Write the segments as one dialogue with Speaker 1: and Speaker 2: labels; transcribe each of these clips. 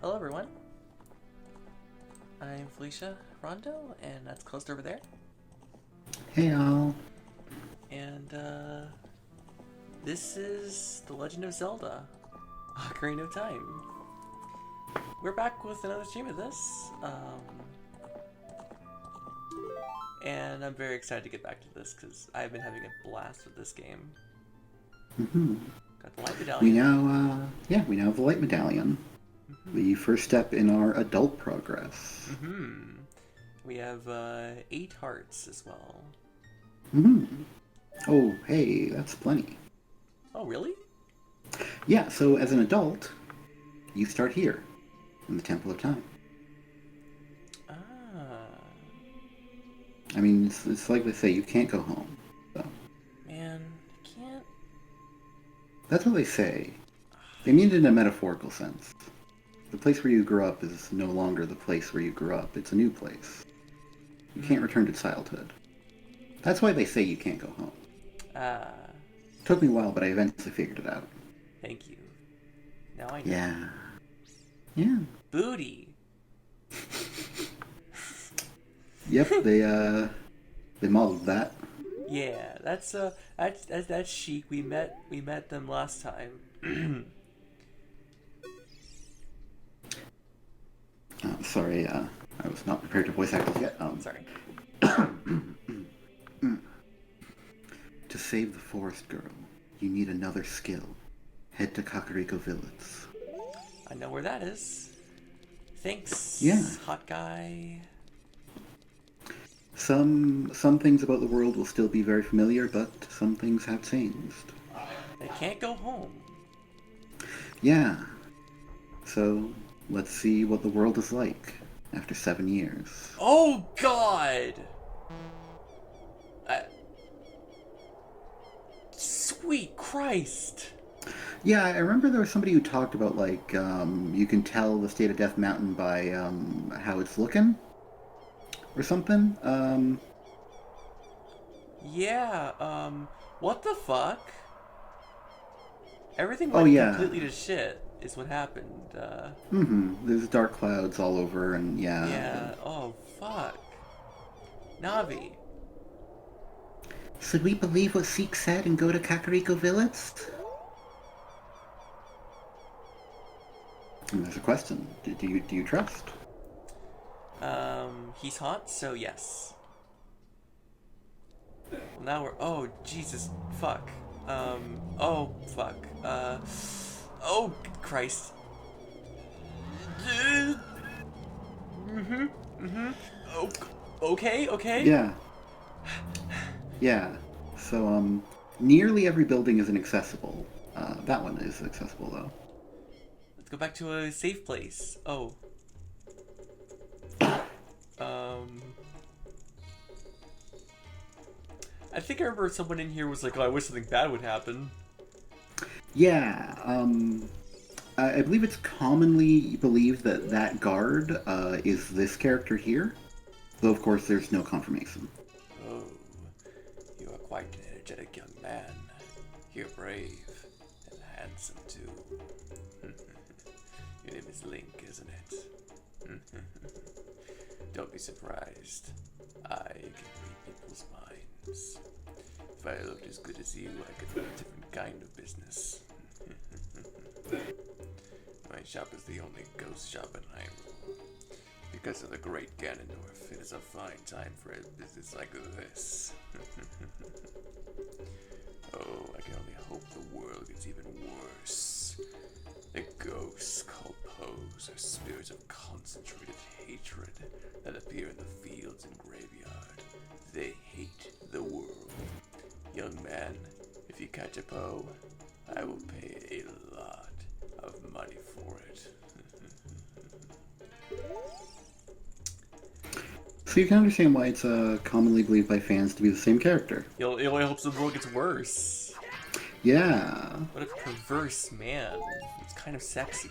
Speaker 1: Hello everyone, I'm Felicia Rondo, and that's closed over there.
Speaker 2: Hey all.
Speaker 1: And this is The Legend of Zelda, Ocarina of Time. We're back with another stream of this, and I'm very excited to get back to this because I've been having a blast with this game. Got the light medallion.
Speaker 2: We now have the light medallion. The first step in our adult progress.
Speaker 1: We have 8 hearts as well.
Speaker 2: Oh, hey, that's plenty.
Speaker 1: Oh, really?
Speaker 2: Yeah, so as an adult, you start here, in the Temple of Time.
Speaker 1: Ah.
Speaker 2: I mean, it's like they say, you can't go home. So.
Speaker 1: Man, I can't...
Speaker 2: That's what they say. They mean it in a metaphorical sense. The place where you grew up is no longer the place where you grew up. It's a new place. You can't return to childhood. That's why they say you can't go home.
Speaker 1: Ah.
Speaker 2: Took me a while, but I eventually figured it out.
Speaker 1: Thank you. Now I know.
Speaker 2: Yeah. Yeah.
Speaker 1: Booty.
Speaker 2: Yep, they modeled that.
Speaker 1: Yeah, that's Sheik. We met them last time.
Speaker 2: Sorry, I was not prepared to voice act this yet.
Speaker 1: Sorry.
Speaker 2: To save the forest girl, you need another skill. Head to Kakariko Village.
Speaker 1: I know where that is. Thanks.
Speaker 2: Yeah.
Speaker 1: Hot guy.
Speaker 2: Some things about the world will still be very familiar, but some things have changed.
Speaker 1: They can't go home.
Speaker 2: Yeah. So, let's see what the world is like after 7 years.
Speaker 1: Oh God! Sweet Christ!
Speaker 2: Yeah, I remember there was somebody who talked about, like, you can tell the state of Death Mountain by how it's looking, or something.
Speaker 1: Yeah, what the fuck? Everything went completely to shit, is what happened.
Speaker 2: There's dark clouds all over, and yeah.
Speaker 1: Yeah, oh fuck. Navi.
Speaker 2: Should we believe what Sheik said and go to Kakariko Village? And there's a question. Do you trust?
Speaker 1: He's hot, so yes. Well, now we're... Oh, Jesus. Fuck. Oh, fuck. Oh, Christ. Oh, okay.
Speaker 2: Yeah. Yeah. So, nearly every building is inaccessible. That one is accessible, though.
Speaker 1: Let's go back to a safe place. Oh. I think I remember someone in here was like, oh, I wish something bad would happen.
Speaker 2: Yeah, I believe it's commonly believed that that guard is this character here, though of course there's no confirmation.
Speaker 1: Oh, you are quite an energetic young man. You're brave and handsome too. Your name is Link, isn't it? Don't be surprised. I can read people's minds. If I looked as good as you, I could run a different kind of business. My shop is the only ghost shop in Hyrule. Because of the great Ganondorf, it is a fine time for a business like this. Oh, I can only hope the world gets even worse. The ghosts called Poes are spirits of concentrated hatred that appear in the fields and graveyard. They hate the world. Young man, if you catch a Poe, I will pay a lot of money for it.
Speaker 2: So you can understand why it's commonly believed by fans to be the same character.
Speaker 1: It only hopes the world gets worse.
Speaker 2: Yeah.
Speaker 1: What a perverse man. It's kind of sexy.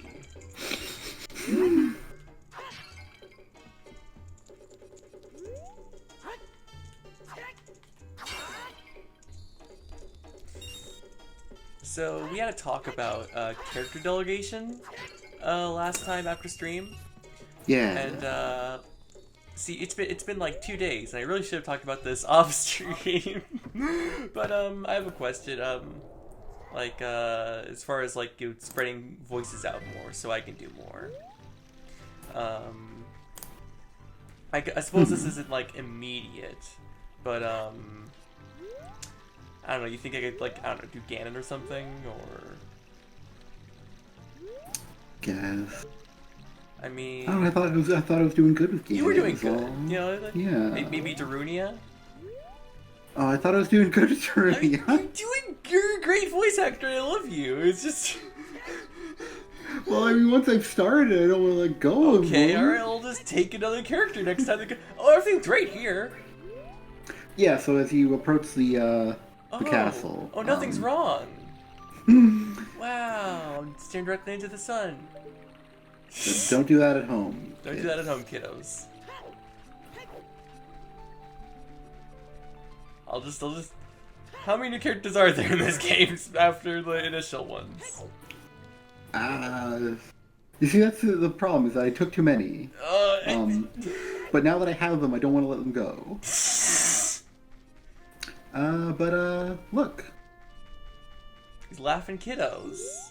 Speaker 1: So we had to talk about character delegation.
Speaker 3: last time after stream.
Speaker 2: Yeah.
Speaker 3: And see, it's been like 2 days, and I really should have talked about this off stream. But I have a question. Like as far as like you spreading voices out more, so I can do more. I suppose this isn't like immediate, but I don't know. You think I could like, I don't know, do Ganon or something, or?
Speaker 2: Guess.
Speaker 3: I mean,
Speaker 2: I thought I was doing good with Ganon.
Speaker 3: you were doing good. You know, like,
Speaker 2: yeah.
Speaker 3: Maybe Darunia.
Speaker 2: Oh, I thought I was doing good with Darunia.
Speaker 3: You're a great voice actor. I love you. It's just.
Speaker 2: Well, I mean, once I've started, I don't want to let go of
Speaker 3: Okay,
Speaker 2: them.
Speaker 3: alright, I'll just take another character next time. Oh, everything's right here.
Speaker 2: Yeah, so as you approach the castle...
Speaker 3: Oh, nothing's wrong. Wow, I'm staring directly into the sun.
Speaker 2: Don't do that at home.
Speaker 3: Don't do that at home, kiddos. I'll just... How many new characters are there in this game after the initial ones?
Speaker 2: You see, that's the problem, is that I took too many. But now that I have them, I don't want to let them go. Look.
Speaker 3: These laughing kiddos.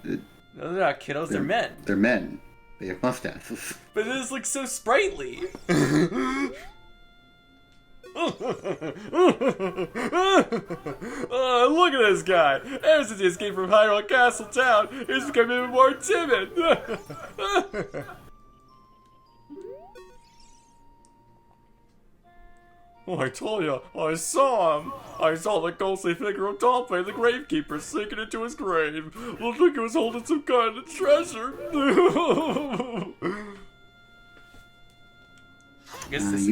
Speaker 3: No, they're not kiddos, they're men.
Speaker 2: They're men. They have mustaches.
Speaker 3: But this looks so sprightly. Look at this guy. Ever since he escaped from Hyrule Castle Town, he's become even more timid. Oh, I told you, I saw him. I saw the ghostly figure of Dompe, the gravekeeper, sinking into his grave. Looked like he was holding some kind of treasure. I guess this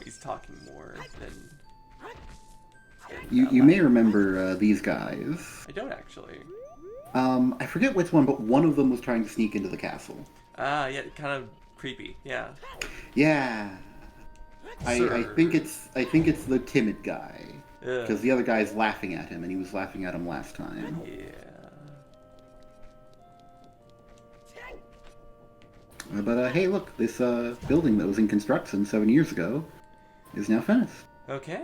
Speaker 3: he's talking more than
Speaker 2: you may remember these guys.
Speaker 3: I don't actually.
Speaker 2: I forget which one, but one of them was trying to sneak into the castle.
Speaker 3: Ah, yeah, kind of creepy. Yeah.
Speaker 2: Yeah. I think it's the timid guy. Because the other guy's laughing at him, and he was laughing at him last time.
Speaker 3: Yeah.
Speaker 2: But hey, look, this building that was in construction 7 years ago is now finished.
Speaker 3: Okay.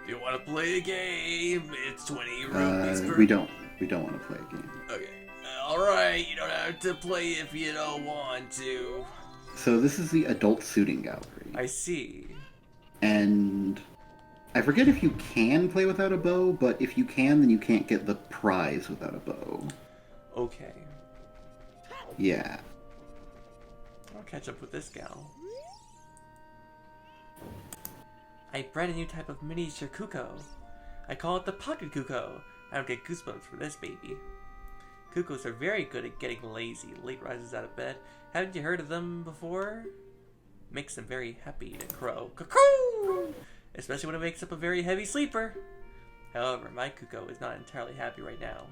Speaker 3: Do you want to play a game? It's 20 rupees per...
Speaker 2: We don't want to play a game.
Speaker 3: Okay. Alright, you don't have to play if you don't want to.
Speaker 2: So this is the adult suiting gallery.
Speaker 3: I see.
Speaker 2: And I forget if you can play without a bow, but if you can, then you can't get the prize without a bow.
Speaker 3: Okay.
Speaker 2: Yeah.
Speaker 3: I'll catch up with this gal. I bred a new type of miniature Kuko. I call it the Pocket Kuko. I don't get goosebumps for this baby. Kukos are very good at getting lazy, late rises out of bed. Haven't you heard of them before? Makes them very happy to crow. Cuckoo! Especially when it wakes up a very heavy sleeper. However, my Kuko is not entirely happy right now.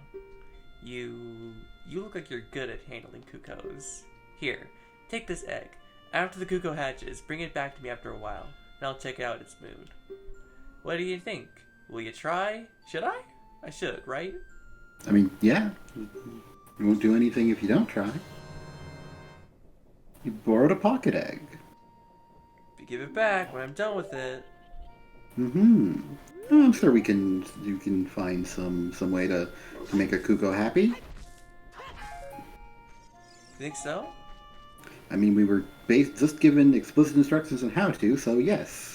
Speaker 3: You look like you're good at handling Kukos. Here, take this egg. After the Kuko hatches, bring it back to me after a while, and I'll check out its mood. What do you think? Will you try? Should I? I should, right?
Speaker 2: I mean, yeah. You won't do anything if you don't try. You borrowed a pocket egg.
Speaker 3: But give it back when I'm done with it.
Speaker 2: Mm-hmm. Oh, I'm sure you can find some way to make a Kuko happy.
Speaker 3: You think so?
Speaker 2: I mean, we were just given explicit instructions on how to, so yes.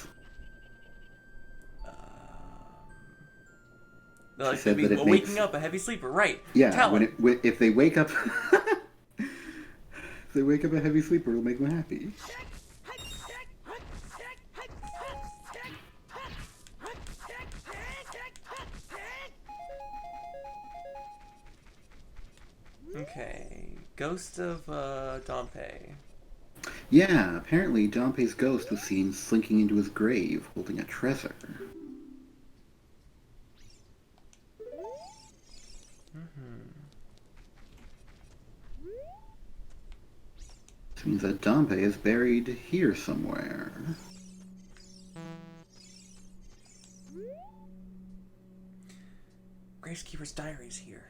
Speaker 3: No, like said that waking up a heavy sleeper, right?
Speaker 2: Yeah, if they wake up, if they wake up a heavy sleeper, it'll make them happy.
Speaker 3: Okay, Ghost of Dompe.
Speaker 2: Yeah, apparently Dompe's ghost was seen slinking into his grave, holding a treasure. Which means that Dompe is buried here somewhere.
Speaker 3: Gravekeeper's diary is here.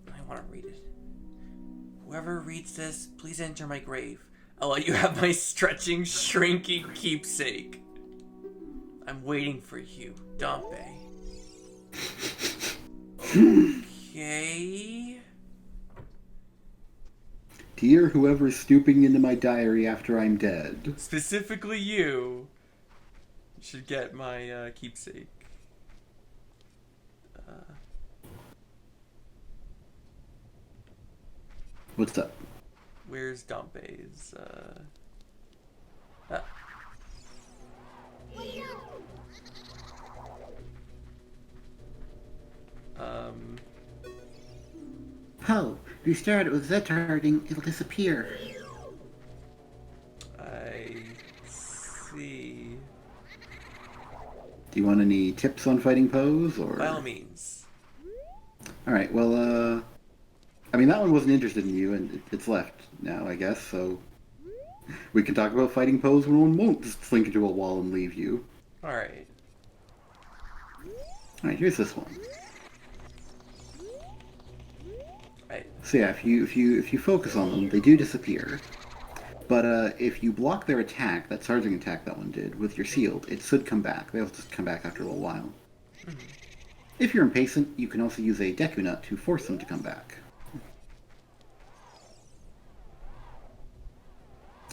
Speaker 3: I want to read it. Whoever reads this, please enter my grave. I'll let you have my stretching, shrinking keepsake. I'm waiting for you, Dompe. Okay.
Speaker 2: Dear whoever's snooping into my diary after I'm dead.
Speaker 3: Specifically you should get my keepsake.
Speaker 2: What's up?
Speaker 3: Where's Dompe's?
Speaker 2: Oh, if you stare at it with Z targeting, it'll disappear.
Speaker 3: I see.
Speaker 2: Do you want any tips on fighting pose, or?
Speaker 3: By all means.
Speaker 2: Alright, well, I mean, that one wasn't interested in you, and it's left now, I guess, so... We can talk about fighting pose when one won't just slink into a wall and leave you.
Speaker 3: Alright.
Speaker 2: Alright, here's this one.
Speaker 3: Right.
Speaker 2: So yeah, if you focus on them, they do disappear. But if you block their attack, that charging attack that one did, with your shield, it should come back. They'll just come back after a little while. Mm-hmm. If you're impatient, you can also use a Deku Nut to force them to come back.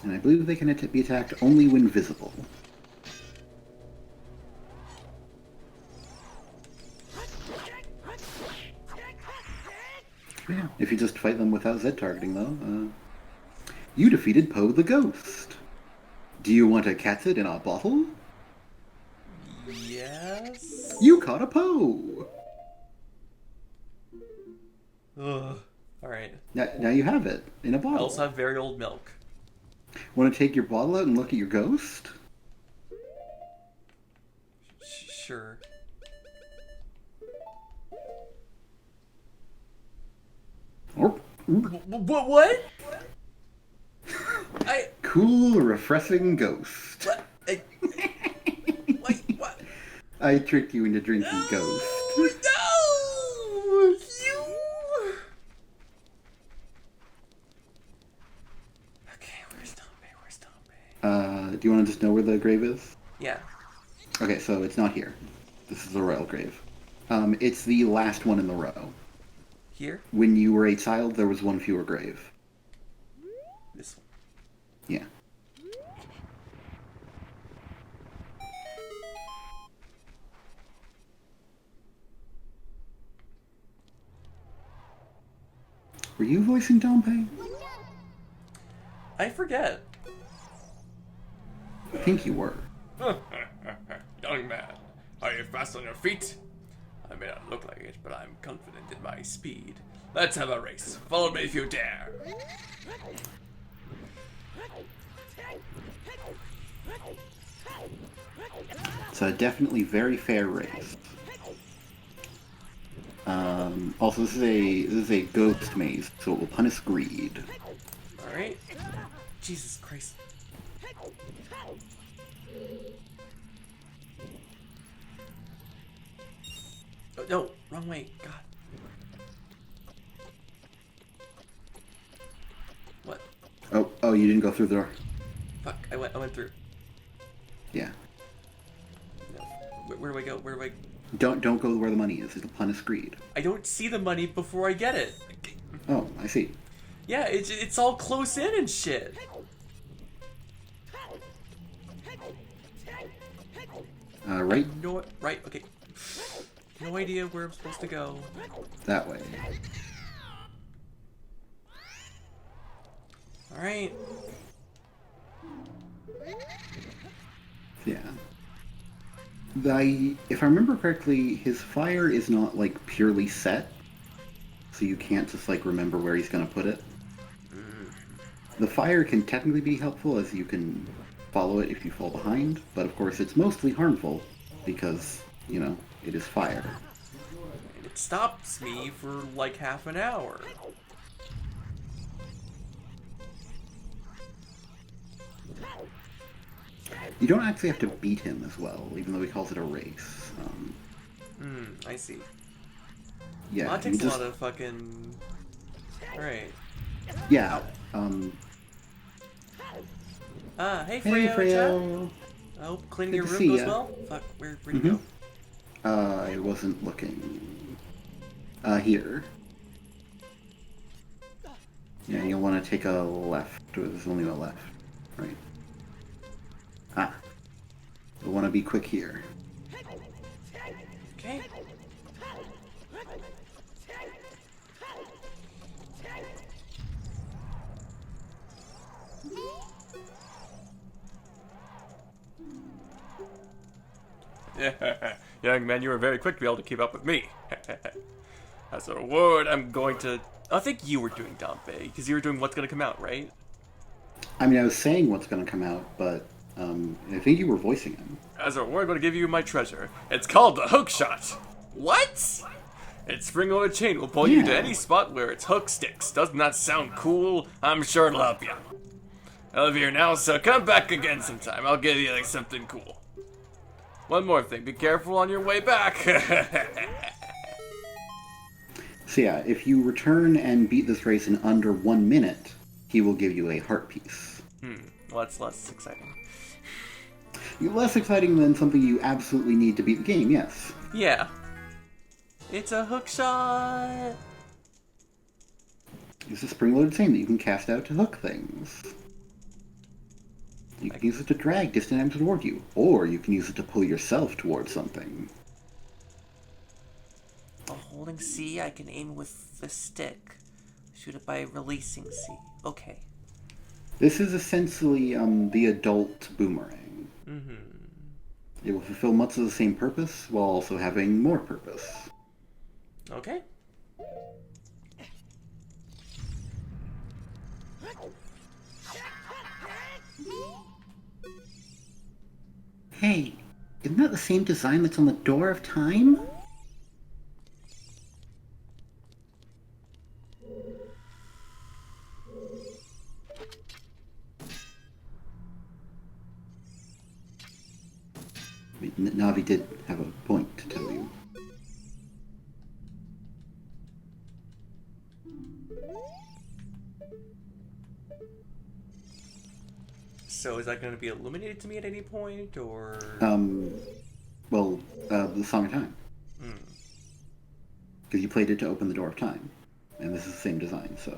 Speaker 2: And I believe they can be attacked only when visible. Yeah, if you just fight them without Z targeting, though. You defeated Poe the Ghost. Do you want to catch it in a bottle?
Speaker 3: Yes?
Speaker 2: You caught a Poe!
Speaker 3: Ugh. Alright.
Speaker 2: Now you have it, in a bottle.
Speaker 3: I also have very old milk.
Speaker 2: Want to take your bottle out and look at your ghost?
Speaker 3: Sure. What?
Speaker 2: Cool, refreshing ghost.
Speaker 3: What? Wait, what?
Speaker 2: I tricked you into drinking ghost.
Speaker 3: No! You... Okay, where's Dompe?
Speaker 2: Do you want to just know where the grave is?
Speaker 3: Yeah.
Speaker 2: Okay, so it's not here. This is the royal grave. It's the last one in the row.
Speaker 3: Here?
Speaker 2: When you were a child, there was one fewer grave.
Speaker 3: This one.
Speaker 2: Yeah. Were you voicing Dompe?
Speaker 3: I forget.
Speaker 2: I think you were.
Speaker 1: Young man, are you fast on your feet? I may not look like it, but I'm confident in my speed. Let's have a race. Follow me if you dare.
Speaker 2: It's a definitely very fair race. Also, this is a ghost maze, so it will punish greed.
Speaker 3: Alright. Jesus Christ. Oh, no, wrong way. God. What?
Speaker 2: Oh, you didn't go through the door.
Speaker 3: Fuck, I went through.
Speaker 2: Yeah.
Speaker 3: No. Where do I go? Where do I...
Speaker 2: Don't go where the money is. It'll punish greed.
Speaker 3: I don't see the money before I get it.
Speaker 2: Oh, I see.
Speaker 3: Yeah, it's all close in and shit.
Speaker 2: Right?
Speaker 3: No, right, okay. No idea where I'm supposed to go.
Speaker 2: That way.
Speaker 3: Alright.
Speaker 2: Yeah. If I remember correctly, his fire is not, like, purely set. So you can't just, like, remember where he's gonna put it. The fire can technically be helpful, as you can follow it if you fall behind. But, of course, it's mostly harmful, because, you know, it is fire.
Speaker 3: And it stops me for, like, half an hour.
Speaker 2: You don't actually have to beat him as well, even though he calls it a race.
Speaker 3: I see.
Speaker 2: Yeah,
Speaker 3: Well, that
Speaker 2: you
Speaker 3: takes a
Speaker 2: just
Speaker 3: lot of fucking... Alright.
Speaker 2: yeah.
Speaker 3: Hey
Speaker 2: Hey,
Speaker 3: Freo in chat.
Speaker 2: Freo.
Speaker 3: I hope cleaning
Speaker 2: Good
Speaker 3: your
Speaker 2: to
Speaker 3: room
Speaker 2: see
Speaker 3: goes
Speaker 2: ya.
Speaker 3: well. Fuck, where'd you
Speaker 2: Mhm.
Speaker 3: go?
Speaker 2: I wasn't looking. Here. Yeah, you'll want to take a left. There's only a left, right? Ah. You'll want to be quick here.
Speaker 3: Okay.
Speaker 1: Young man, you were very quick to be able to keep up with me. As a reward, I'm going to...
Speaker 3: I think you were doing Dompe, because you were doing What's Gonna Come Out, right?
Speaker 2: I mean, I was saying what's going to come out, but I think you were voicing him.
Speaker 1: As a reward, I'm going to give you my treasure. It's called the hook shot.
Speaker 3: What?
Speaker 1: Its spring-loaded chain will pull you to
Speaker 2: Yeah.
Speaker 1: any spot where its hook sticks. Doesn't that sound cool? I'm sure it'll help you. I live here now, so come back again sometime. I'll give you like something cool. One more thing, be careful on your way back.
Speaker 2: So yeah, if you return and beat this race in under 1 minute, he will give you a heart piece.
Speaker 3: Well, that's less exciting.
Speaker 2: Less exciting than something you absolutely need to beat the game, yes.
Speaker 3: Yeah. It's a hook shot!
Speaker 2: Use a spring-loaded chain that you can cast out to hook things. You can use it to drag distant items toward you, or you can use it to pull yourself towards something.
Speaker 3: While holding C, I can aim with the stick. Shoot it by releasing C. Okay.
Speaker 2: This is essentially the adult boomerang.
Speaker 3: Mm-hmm.
Speaker 2: It will fulfill much of the same purpose, while also having more purpose.
Speaker 3: Okay.
Speaker 2: Hey, isn't that the same design that's on the Door of Time? Navi did have a point to tell you.
Speaker 3: So is that going to be illuminated to me at any point, or...
Speaker 2: The Song of Time.
Speaker 3: Hmm.
Speaker 2: Because you played it to open the Door of Time. And this is the same design, so...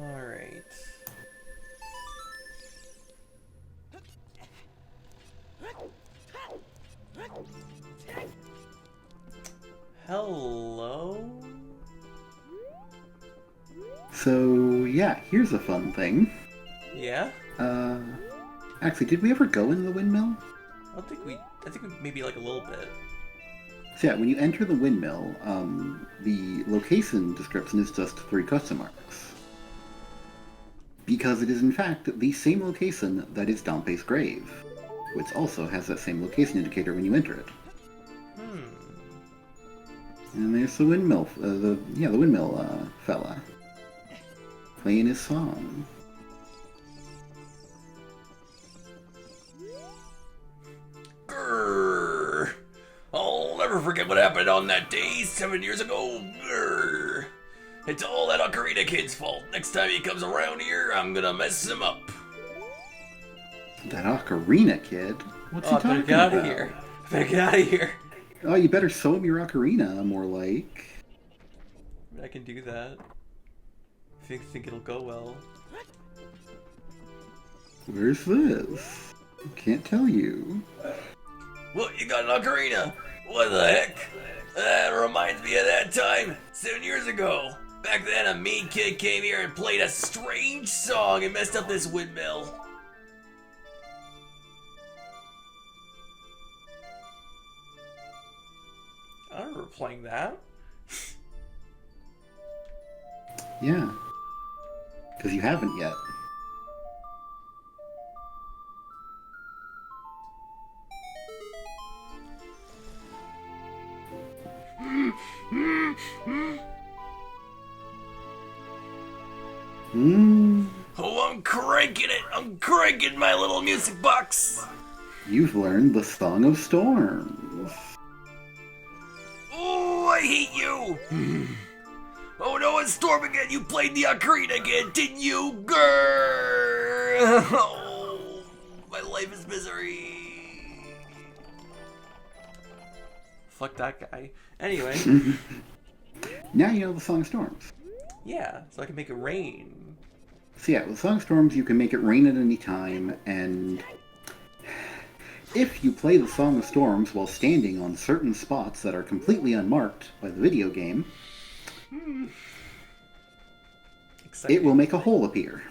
Speaker 3: Alright. Hello?
Speaker 2: So, yeah, here's a fun thing.
Speaker 3: Yeah?
Speaker 2: Actually, did we ever go in the windmill?
Speaker 3: I think we maybe like a little bit.
Speaker 2: So yeah, when you enter the windmill, the location description is just 3 question marks. Because it is in fact the same location that is Dompe's grave, which also has that same location indicator when you enter it. And there's the windmill, the windmill fella, playing his song.
Speaker 1: Grrr. I'll never forget what happened on that day 7 years ago. Grrr. It's all that Ocarina kid's fault. Next time he comes around here, I'm gonna mess him up.
Speaker 2: That Ocarina kid? What's he
Speaker 3: I better
Speaker 2: talking
Speaker 3: get out
Speaker 2: about?
Speaker 3: of here. I better get out of here.
Speaker 2: Oh, you better sew him your Ocarina, more like.
Speaker 3: I can do that. I think it'll go well.
Speaker 2: Where's this? Can't tell you.
Speaker 1: What, you got an ocarina? What the heck? That reminds me of that time 7 years ago. Back then, a mean kid came here and played a strange song and messed up this windmill.
Speaker 3: I don't remember playing that.
Speaker 2: Yeah. Because you haven't yet.
Speaker 1: Oh, I'm cranking it! I'm cranking my little music box!
Speaker 2: You've learned the Song of Storms.
Speaker 1: Oh, I hate you! Oh no, it's Storm again! You played the Ocarina again, didn't you? Grrr! Oh, my life is misery.
Speaker 3: Fuck that guy. Anyway,
Speaker 2: Now you know the Song of Storms.
Speaker 3: yeah, so I can make it rain.
Speaker 2: So yeah, with Song of Storms, you can make it rain at any time, and if you play the Song of Storms while standing on certain spots that are completely unmarked by the video game,
Speaker 3: Exciting.
Speaker 2: it will make a hole appear.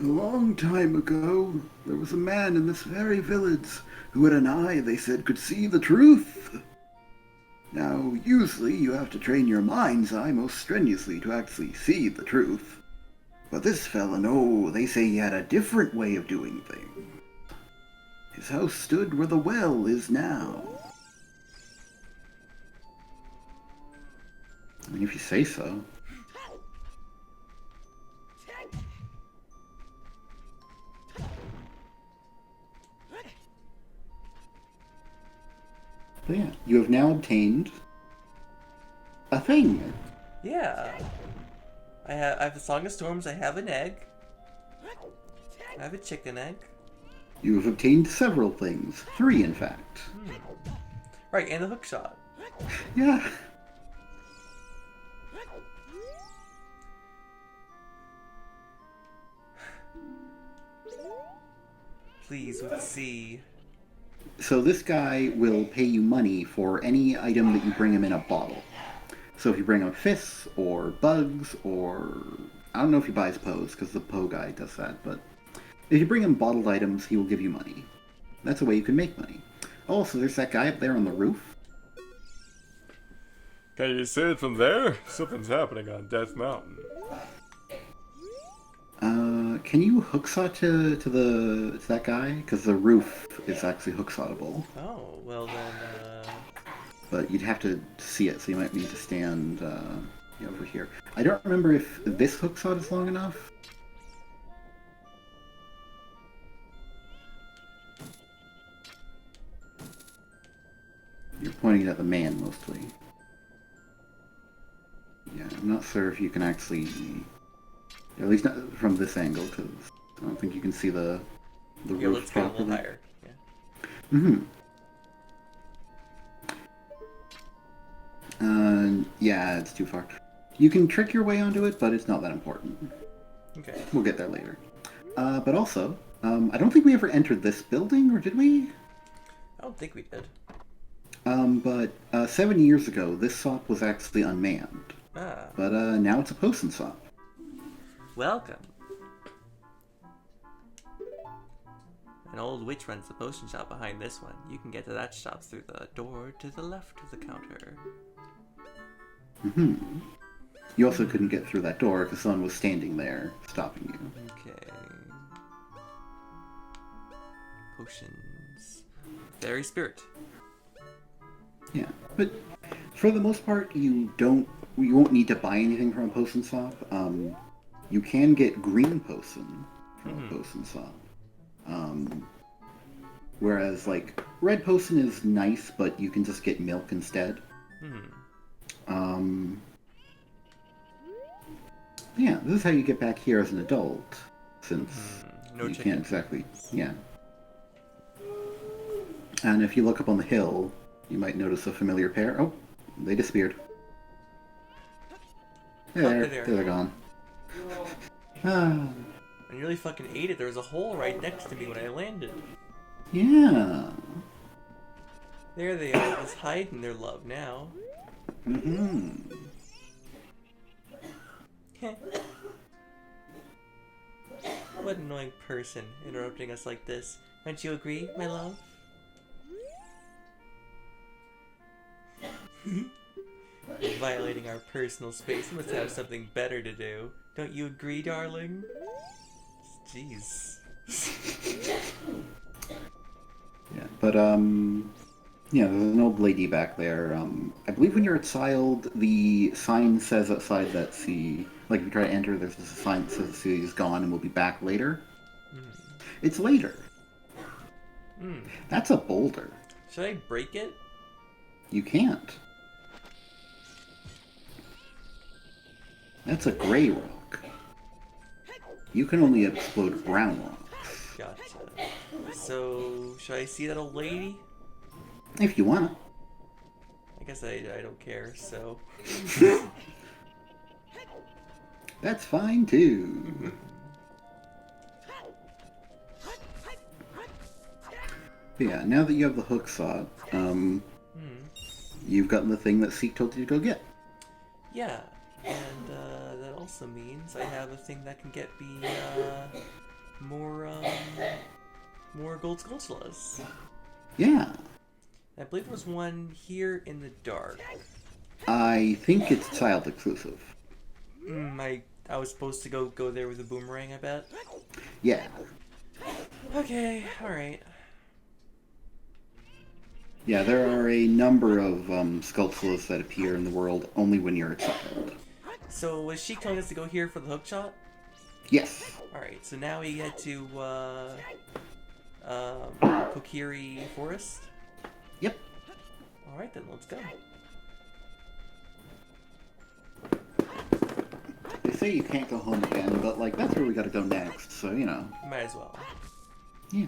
Speaker 2: A long time ago, there was a man in this very village who had an eye they said could see the truth. Now, usually you have to train your mind's eye most strenuously to actually see the truth. But this fella, no, they say he had a different way of doing things. His house stood where the well is now. I mean, if you say so. But yeah, you have now obtained a thing.
Speaker 3: Yeah. I have the Song of Storms, I have an egg. I have a chicken egg.
Speaker 2: You have obtained several things. 3, in fact.
Speaker 3: Right, and the hook shot.
Speaker 2: Yeah.
Speaker 3: Please, with C.
Speaker 2: So this guy will pay you money for any item that you bring him in a bottle. So if you bring him fists or bugs or... I don't know if he buys Poes, because the Poe guy does that, but if you bring him bottled items, he will give you money. That's a way you can make money. Also, there's that guy up there on the roof.
Speaker 1: Can you see it from there? Something's happening on Death Mountain.
Speaker 2: Can you hooksaw to that guy? Because the roof is actually hooksautable.
Speaker 3: Oh, well then,
Speaker 2: But you'd have to see it, so you might need to stand over here. I don't remember if this hooksaw is long enough. You're pointing at the man, mostly. Yeah, I'm not sure if you can actually... At least not from this angle, because I don't think you can see the
Speaker 3: yeah,
Speaker 2: roof
Speaker 3: let's go a little
Speaker 2: properly.
Speaker 3: higher. Yeah.
Speaker 2: Yeah, it's too far. You can trick your way onto it, but it's not that important.
Speaker 3: Okay.
Speaker 2: We'll get there later. But also, I don't think we ever entered this building, or did we?
Speaker 3: I don't think we did.
Speaker 2: But 7 years ago, this SOP was actually unmanned.
Speaker 3: Ah.
Speaker 2: But now it's a potion SOP.
Speaker 3: Welcome. An old witch runs the potion shop behind this one. You can get to that shop through the door to the left of the counter.
Speaker 2: You also couldn't get through that door because someone was standing there, stopping you.
Speaker 3: Okay. Potions. Fairy spirit.
Speaker 2: Yeah, but for the most part, you won't need to buy anything from a potion shop. You can get green potion from a potion shop. Whereas, like, red potion is nice, but you can just get milk instead. Yeah, this is how you get back here as an adult, since
Speaker 3: No
Speaker 2: you
Speaker 3: chicken.
Speaker 2: can't exactly... Yeah. And if you look up on the hill, you might notice a familiar pair. Oh, they disappeared. There,
Speaker 3: there.
Speaker 2: they're gone. Ah,
Speaker 3: I nearly fucking ate it. There was a hole right next to me when I landed.
Speaker 2: yeah.
Speaker 3: There they are, just hiding their love now. What an annoying person interrupting us like this. Don't you agree, my love? Violating our personal space. We must have something better to do. Don't you agree, darling? Jeez.
Speaker 2: Yeah, but yeah, there's an old lady back there. I believe when you're a child, the sign says outside that like if you try to enter, there's this sign that says the is gone and will be back later. It's later. That's a boulder.
Speaker 3: Should I break it?
Speaker 2: You can't. That's a gray rock. You can only explode brown rocks.
Speaker 3: Gotcha. So, should I see that old lady?
Speaker 2: If you wanna.
Speaker 3: I guess I don't care, so...
Speaker 2: That's fine too. But yeah, now that you have the hook saw, you've gotten the thing that Sheik told you to go get.
Speaker 3: Yeah, and that also means I have a thing that can get me more gold sculptulas.
Speaker 2: Yeah.
Speaker 3: I believe there was one here in the dark.
Speaker 2: I think it's child exclusive.
Speaker 3: I was supposed to go there with a boomerang, I bet.
Speaker 2: Yeah.
Speaker 3: Okay, alright.
Speaker 2: Yeah, there are a number of sculptulas that appear in the world only when you're a child.
Speaker 3: So was she telling us to go here for the hook shot?
Speaker 2: Yes.
Speaker 3: Alright, so now we get to Kokiri Forest?
Speaker 2: Yep.
Speaker 3: Alright then, let's go.
Speaker 2: They say you can't go home again, but like that's where we gotta go next, so you know.
Speaker 3: Might as well.
Speaker 2: Yeah.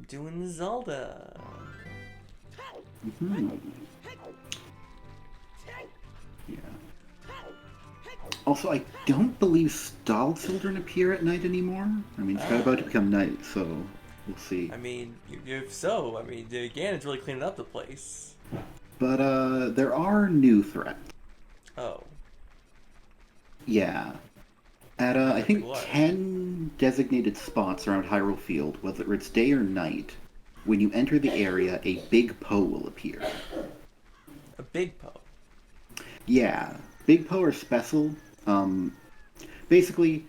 Speaker 3: Doing Zelda.
Speaker 2: Yeah. Also, I don't believe stall children appear at night anymore. I mean, it's about to become night, so we'll see.
Speaker 3: I mean, if so, I mean, Ganon's really cleaning up the place.
Speaker 2: But there are new threats.
Speaker 3: Oh.
Speaker 2: Yeah. At, I think,
Speaker 3: What?
Speaker 2: 10 designated spots around Hyrule Field, whether it's day or night, when you enter the area, a big Poe will appear.
Speaker 3: A big Poe?
Speaker 2: Yeah. Big Poe are special. Basically,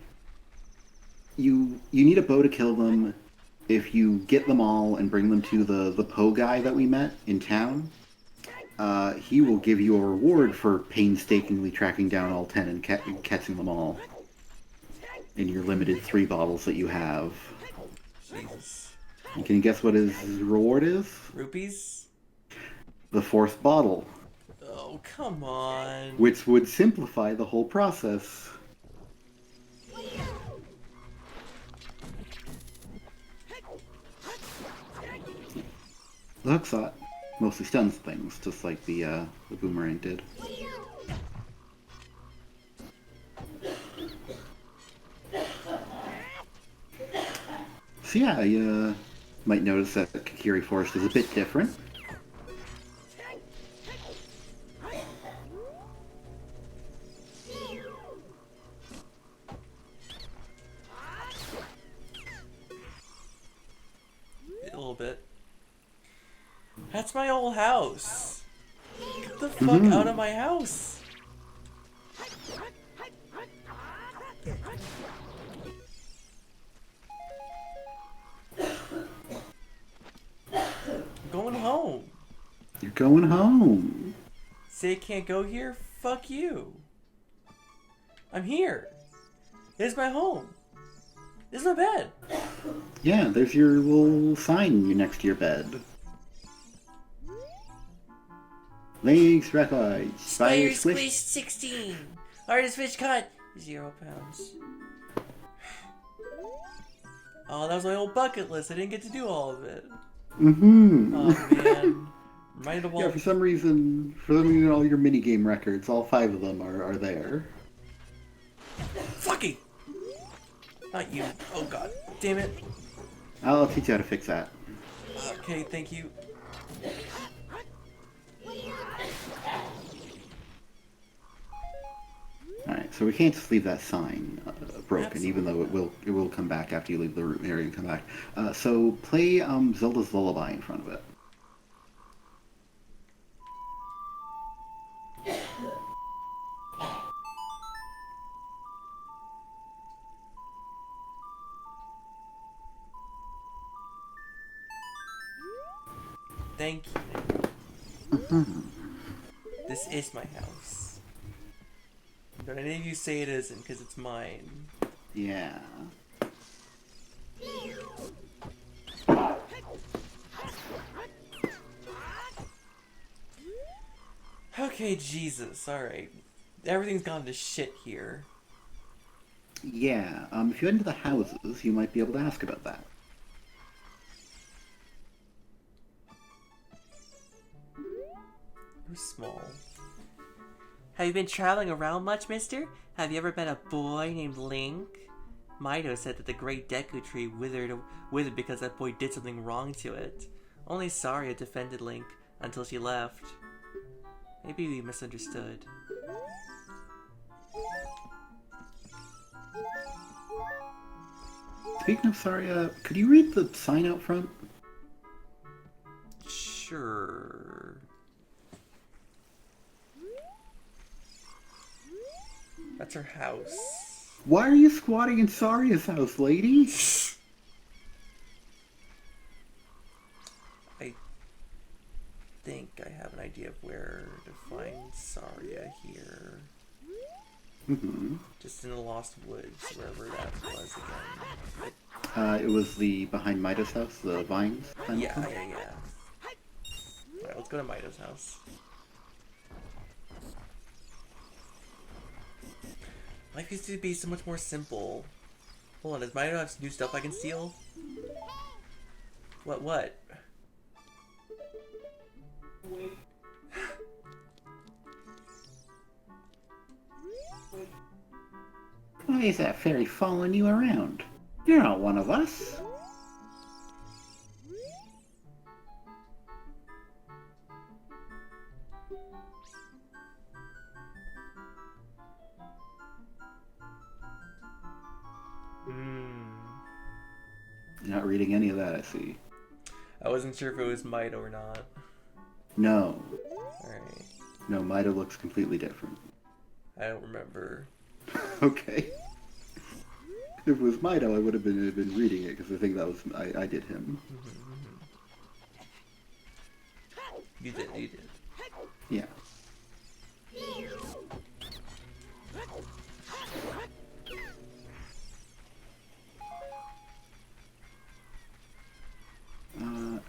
Speaker 2: you need a bow to kill them. If you get them all and bring them to the Poe guy that we met in town, he will give you a reward for painstakingly tracking down all 10 and catching them all. In your limited 3 bottles that you have.
Speaker 3: Jesus.
Speaker 2: And can you guess what his reward is?
Speaker 3: Rupees?
Speaker 2: The 4th bottle.
Speaker 3: Oh, come on.
Speaker 2: Which would simplify the whole process. The hook shot mostly stuns things, just like the boomerang did. So yeah, you might notice that Kakiri Forest is a bit different.
Speaker 3: A little bit. That's my old house. Get the fuck out of my house. I'm going home.
Speaker 2: You're going home.
Speaker 3: Say I can't go here? Fuck you. I'm here. This is my home. This is my bed.
Speaker 2: Yeah, there's your little sign next to your bed. Legs record. Spire
Speaker 3: Squish 16. Hardest fish caught. 0 pounds. Oh, that was my old bucket list. I didn't get to do all of it.
Speaker 2: Mm-hmm.
Speaker 3: Oh, man. Remind of all...
Speaker 2: Yeah, for some reason, all your minigame records, all 5 of them are there.
Speaker 3: Fucking! Not you. Oh, God. Damn it.
Speaker 2: I'll teach you how to fix that.
Speaker 3: Okay, thank you.
Speaker 2: Alright, so we can't just leave that sign broken, even though it will come back after you leave the root area and come back. So play Zelda's Lullaby in front of it.
Speaker 3: Thank you. This is my house. Don't any of you say it isn't, because it's mine.
Speaker 2: Yeah.
Speaker 3: Okay, Jesus, alright. Everything's gone to shit here.
Speaker 2: Yeah, if you head into the houses, you might be able to ask about that.
Speaker 3: It was small. Have you been traveling around much, mister? Have you ever met a boy named Link? Mido said that the great Deku tree withered because that boy did something wrong to it. Only Saria defended Link until she left. Maybe we misunderstood.
Speaker 2: Speaking of Saria, could you read the sign out front?
Speaker 3: Sure. That's her house.
Speaker 2: Why are you squatting in Saria's house, lady?
Speaker 3: I think I have an idea of where to find Saria here. Just in the Lost Woods, wherever that was again.
Speaker 2: It was the behind Midas house, the vines.
Speaker 3: Yeah. Alright, let's go to Mido's house. Life used to be so much more simple. Hold on, does Mido have new stuff I can steal? What?
Speaker 2: Why is that fairy following you around? You're not one of us. You're not reading any of that, I see.
Speaker 3: I wasn't sure if it was Mido or not.
Speaker 2: No.
Speaker 3: Alright.
Speaker 2: No, Mido looks completely different.
Speaker 3: I don't remember.
Speaker 2: Okay. If it was Mido, I would have been reading it, because I think that was... I did him.
Speaker 3: You did.
Speaker 2: Yeah.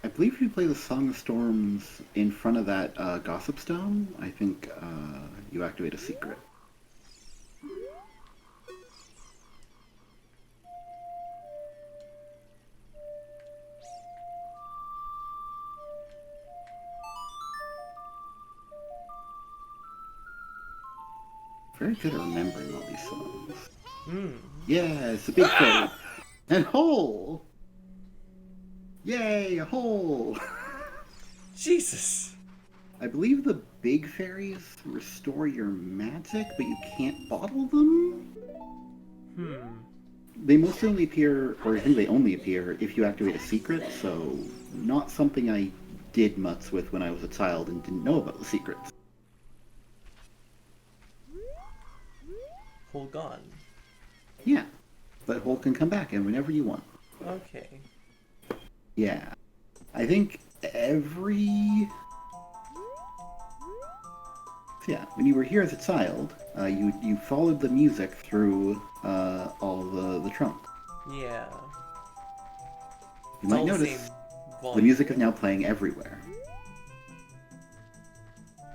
Speaker 2: I believe if you play the Song of Storms in front of that Gossip Stone, I think you activate a secret. Very good at remembering all these songs. Yes, a big fairy. And hole! Yay, a hole!
Speaker 3: Jesus!
Speaker 2: I believe the big fairies restore your magic, but you can't bottle them? They mostly only appear, or I think they only appear, if you activate a secret, so not something I did much with when I was a child and didn't know about the secrets.
Speaker 3: Hole gone.
Speaker 2: Yeah, but hole can come back in whenever you want.
Speaker 3: Okay.
Speaker 2: Yeah. I think every... Yeah, when you were here as a child, you followed the music through all the trunks.
Speaker 3: Yeah.
Speaker 2: You might notice the music is now playing everywhere.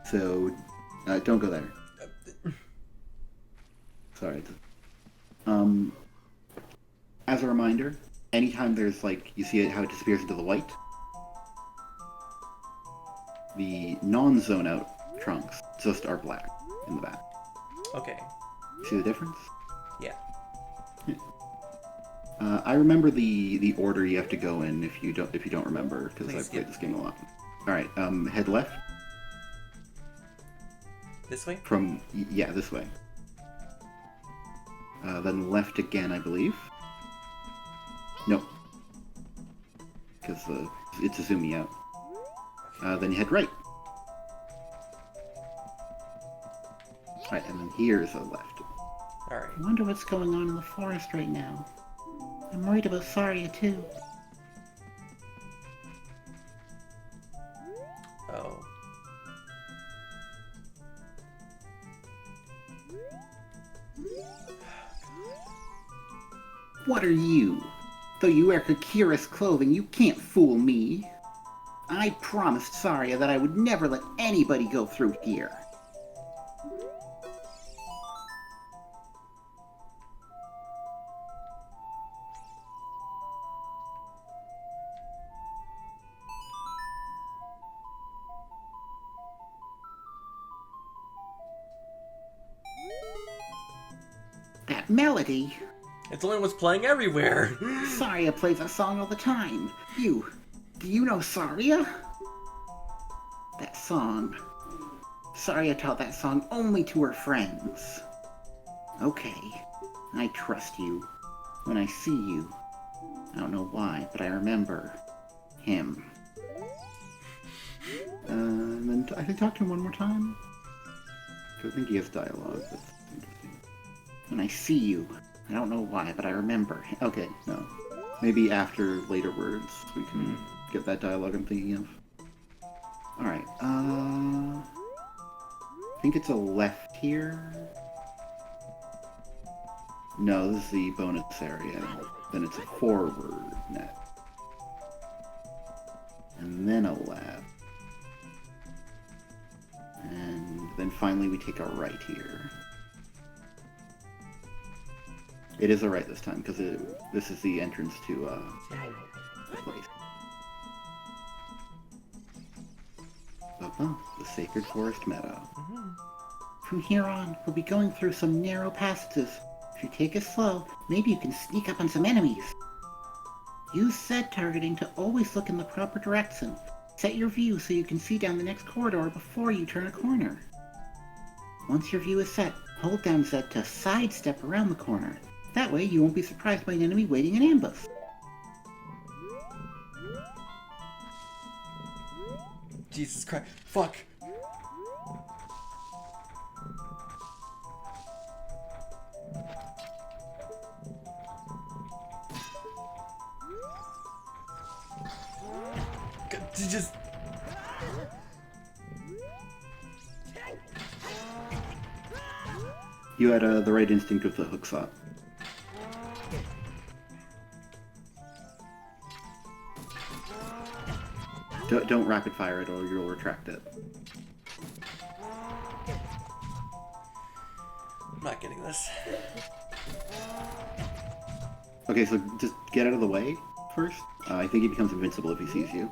Speaker 2: So, don't go there. Sorry. As a reminder, anytime there's you see how it disappears into the light, the non-zone out trunks just are black in the back.
Speaker 3: Okay.
Speaker 2: See the difference?
Speaker 3: Yeah.
Speaker 2: I remember the order you have to go in if you don't remember, because I've played this game a lot. Alright, head left.
Speaker 3: This way?
Speaker 2: Yeah, this way. Then left again, I believe. Nope. Because it's a zoomy out. Then you head right. Alright, and then here's a left.
Speaker 3: Alright.
Speaker 2: I wonder what's going on in the forest right now. I'm worried about Saria, too.
Speaker 3: Oh.
Speaker 2: What are you? Though you wear Kakira's clothing, you can't fool me. I promised Saria that I would never let anybody go through here. That melody!
Speaker 3: It's only what's playing everywhere.
Speaker 2: Saria plays that song all the time. Do you know Saria? That song. Saria taught that song only to her friends. Okay, I trust you. When I see you, I don't know why, but I remember him. And then I can talk to him one more time. I think he has dialogue. That's interesting. When I see you, I don't know why, but I remember him. Okay, no. Maybe after later words we can get that dialogue I'm thinking of. Alright, I think it's a left here. No, this is the bonus area. Then it's a forward net. And then a left. And then finally we take a right here. It is a right this time, because this is the entrance to the place. The Sacred Forest Meadow. From here on, we'll be going through some narrow passages. If you take it slow, maybe you can sneak up on some enemies. Use Z targeting to always look in the proper direction. Set your view so you can see down the next corridor before you turn a corner. Once your view is set, hold down Z to sidestep around the corner. That way you won't be surprised by an enemy waiting in ambush.
Speaker 3: Jesus Christ. Fuck. Just...
Speaker 2: You had the right instinct with the hook shot. Don't rapid fire it or you'll retract it.
Speaker 3: I'm not getting this.
Speaker 2: Okay, so just get out of the way first. I think he becomes invincible if he sees you.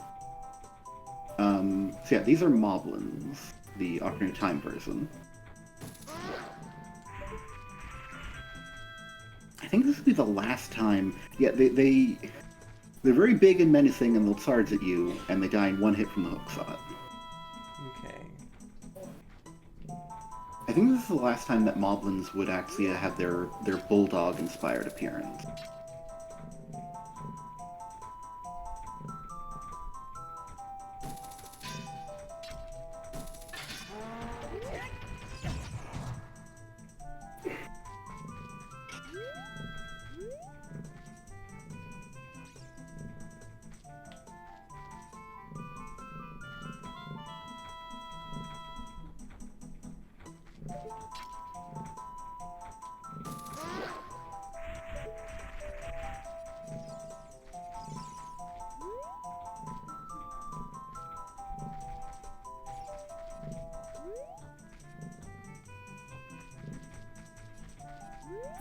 Speaker 2: So yeah, these are moblins, the Ocarina of Time version. I think this will be the last time. Yeah, they're very big and menacing, and they'll charge at you, and they die in one hit from the hook shot.
Speaker 3: Okay.
Speaker 2: I think this is the last time that moblins would actually have their bulldog-inspired appearance.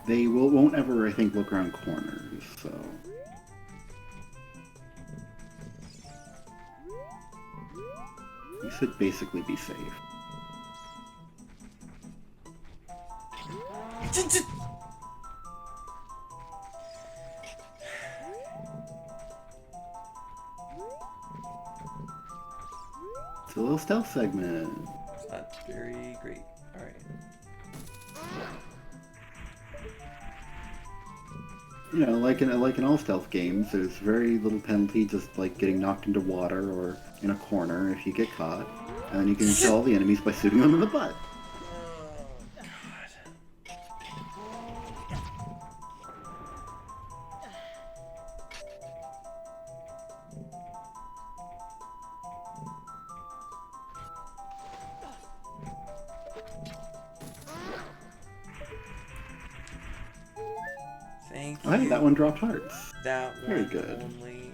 Speaker 2: They won't ever, I think, look around corners, so... You should basically be safe. It's a little stealth segment.
Speaker 3: It's not very great. Alright.
Speaker 2: You know, like in all stealth games, there's very little penalty just like getting knocked into water or in a corner if you get caught. And then you can kill all the enemies by shooting them in the butt.
Speaker 3: you.
Speaker 2: Oh, hey, that one dropped hearts.
Speaker 3: That
Speaker 2: Very
Speaker 3: one
Speaker 2: good.
Speaker 3: only.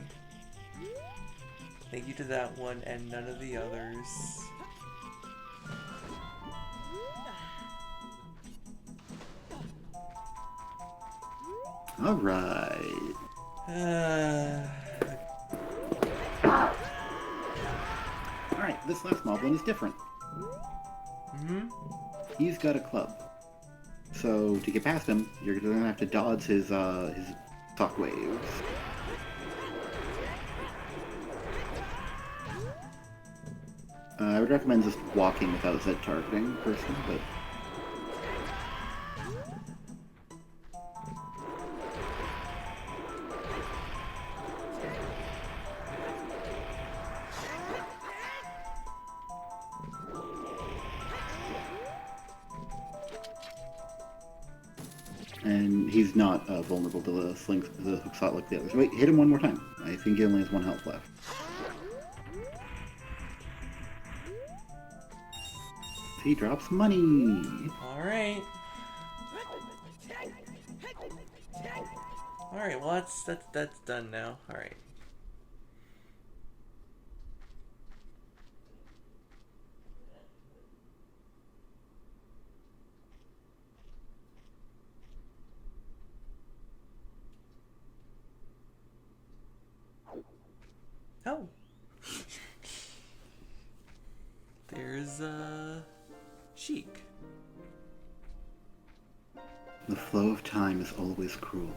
Speaker 3: Thank you to that one and none of the others.
Speaker 2: Alright. Alright, this last moblin is different. He's got a club. So to get past him, you're gonna have to dodge his shock waves. I would recommend just walking without Z targeting, personally, but... And he's not vulnerable to the hook shot like the others. Wait, hit him one more time. I think he only has 1 health left. He drops money.
Speaker 3: Alright. Alright, well that's done now. Alright. Oh. There's Sheik.
Speaker 2: The flow of time is always cruel.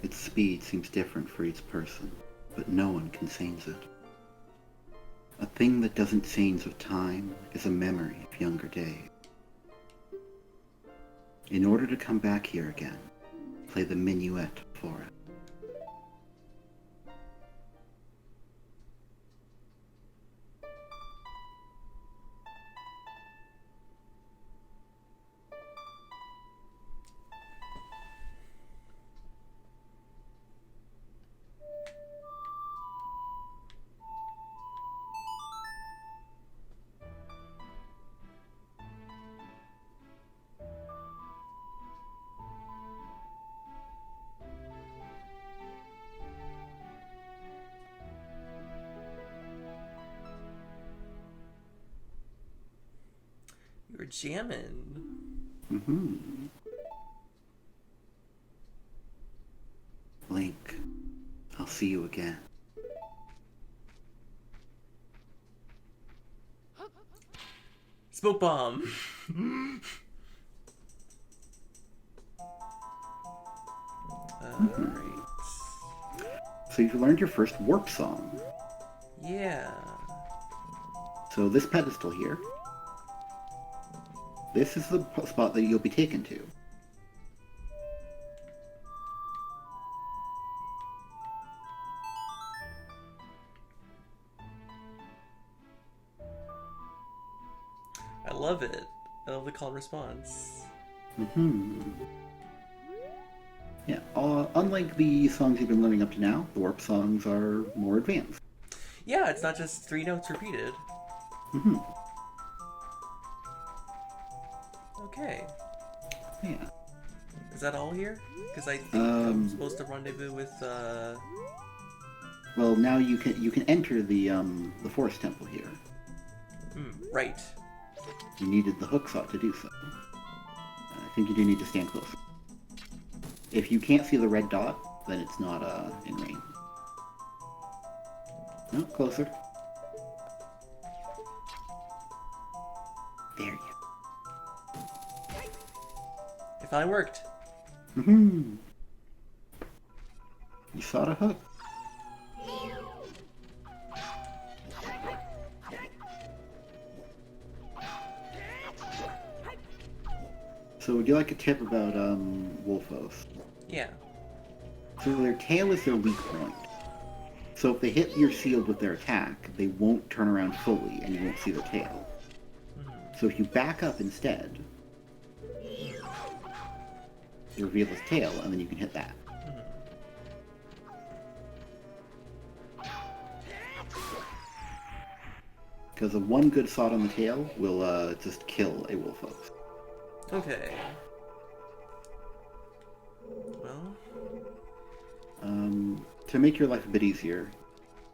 Speaker 2: Its speed seems different for each person, but no one can change it. A thing that doesn't change with time is a memory of younger days. In order to come back here again, play the minuet for it.
Speaker 3: You were jamming.
Speaker 2: Link, I'll see you again.
Speaker 3: Smoke bomb. Alright.
Speaker 2: So you've learned your first warp song.
Speaker 3: Yeah.
Speaker 2: So this pedestal here, this is the spot that you'll be taken to.
Speaker 3: I love it. I love the call and response.
Speaker 2: Yeah, unlike the songs you've been learning up to now, the warp songs are more advanced.
Speaker 3: Yeah, it's not just 3 notes repeated. Okay.
Speaker 2: Yeah.
Speaker 3: Is that all here? Because I think I'm supposed to rendezvous with,
Speaker 2: Well, now you can enter the forest temple here.
Speaker 3: Right.
Speaker 2: You needed the hook shot to do so. I think you do need to stand closer. If you can't see the red dot, then it's not in range. No, closer. There you go.
Speaker 3: It finally worked.
Speaker 2: You shot a hook. So would you like a tip about Wolfos?
Speaker 3: Yeah.
Speaker 2: So their tail is their weak point. So if they hit your shield with their attack, they won't turn around fully and you won't see the tail. So if you back up instead, you reveal his tail and then you can hit that. Because of one good shot on the tail will just kill a Wolfos.
Speaker 3: Okay. Well,
Speaker 2: To make your life a bit easier,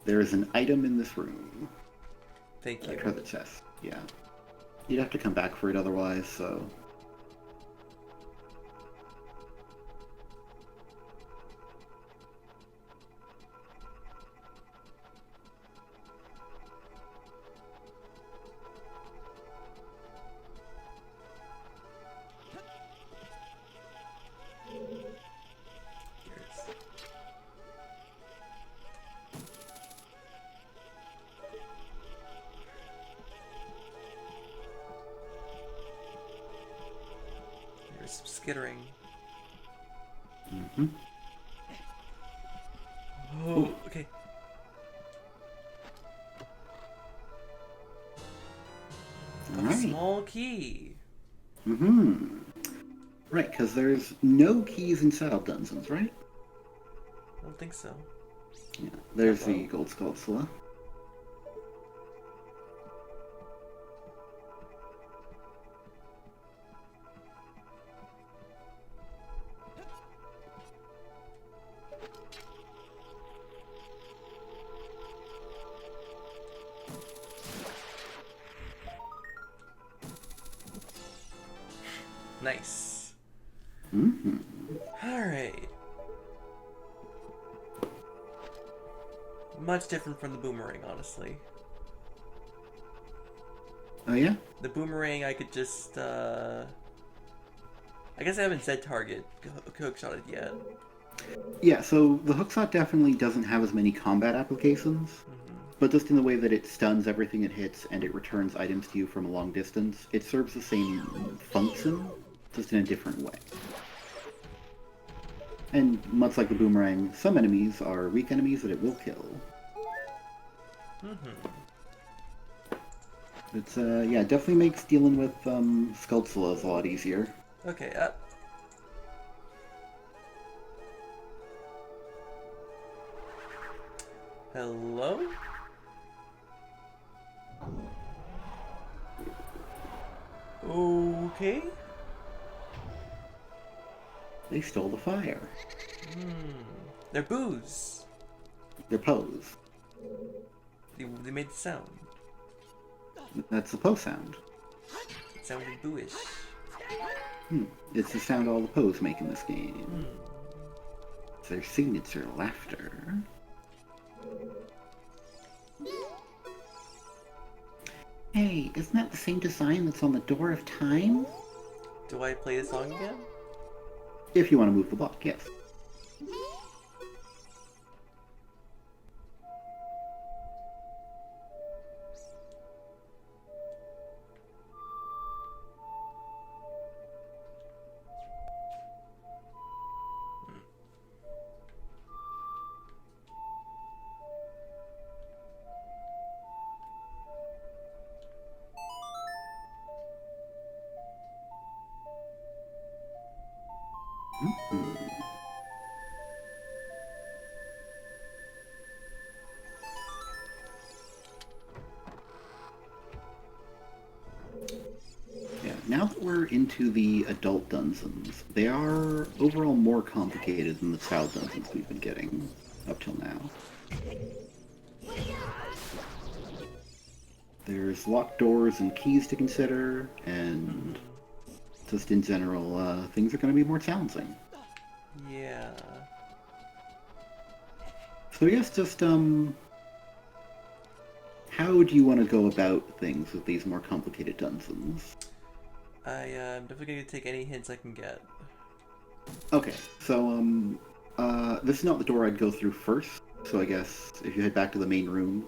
Speaker 2: there is an item in this room.
Speaker 3: Thank you.
Speaker 2: A treasure chest. Yeah. You'd have to come back for it otherwise, so...
Speaker 3: There's some skittering.
Speaker 2: Mm-hmm.
Speaker 3: Oh, okay. A
Speaker 2: Alright.
Speaker 3: small key.
Speaker 2: Mm-hmm. Right, because there's no keys in Saddle Dungeons, right?
Speaker 3: I don't think so.
Speaker 2: Yeah. There's the Gold Sculptula.
Speaker 3: Nice.
Speaker 2: Mm-hmm.
Speaker 3: Alright. Much different from the boomerang, honestly.
Speaker 2: Oh, yeah?
Speaker 3: The boomerang, I could just, I guess I haven't said target hookshot it yet.
Speaker 2: Yeah, so the hookshot definitely doesn't have as many combat applications, but just in the way that it stuns everything it hits and it returns items to you from a long distance, it serves the same function, just in a different way. And much like the boomerang, some enemies are weak enemies that it will kill. It's, yeah, it definitely makes dealing with, Sculptulas a lot easier.
Speaker 3: Okay, hello? Okay.
Speaker 2: They stole the fire.
Speaker 3: They're boos.
Speaker 2: Their pose.
Speaker 3: They made the sound.
Speaker 2: That's the pose sound.
Speaker 3: It sounded booish.
Speaker 2: It's the sound all the pose make in this game. It's their signature laughter. Hey, isn't that the same design that's on the Door of Time?
Speaker 3: Do I play the song again?
Speaker 2: If you want to move the block, yes. Yeah, now that we're into the adult dungeons, they are overall more complicated than the child dungeons we've been getting up till now. There's locked doors and keys to consider, and just in general, things are going to be more challenging.
Speaker 3: Yeah.
Speaker 2: So I guess just, how do you want to go about things with these more complicated dungeons?
Speaker 3: I'm definitely gonna take any hints I can get.
Speaker 2: Okay, so, this is not the door I'd go through first, so I guess if you head back to the main room,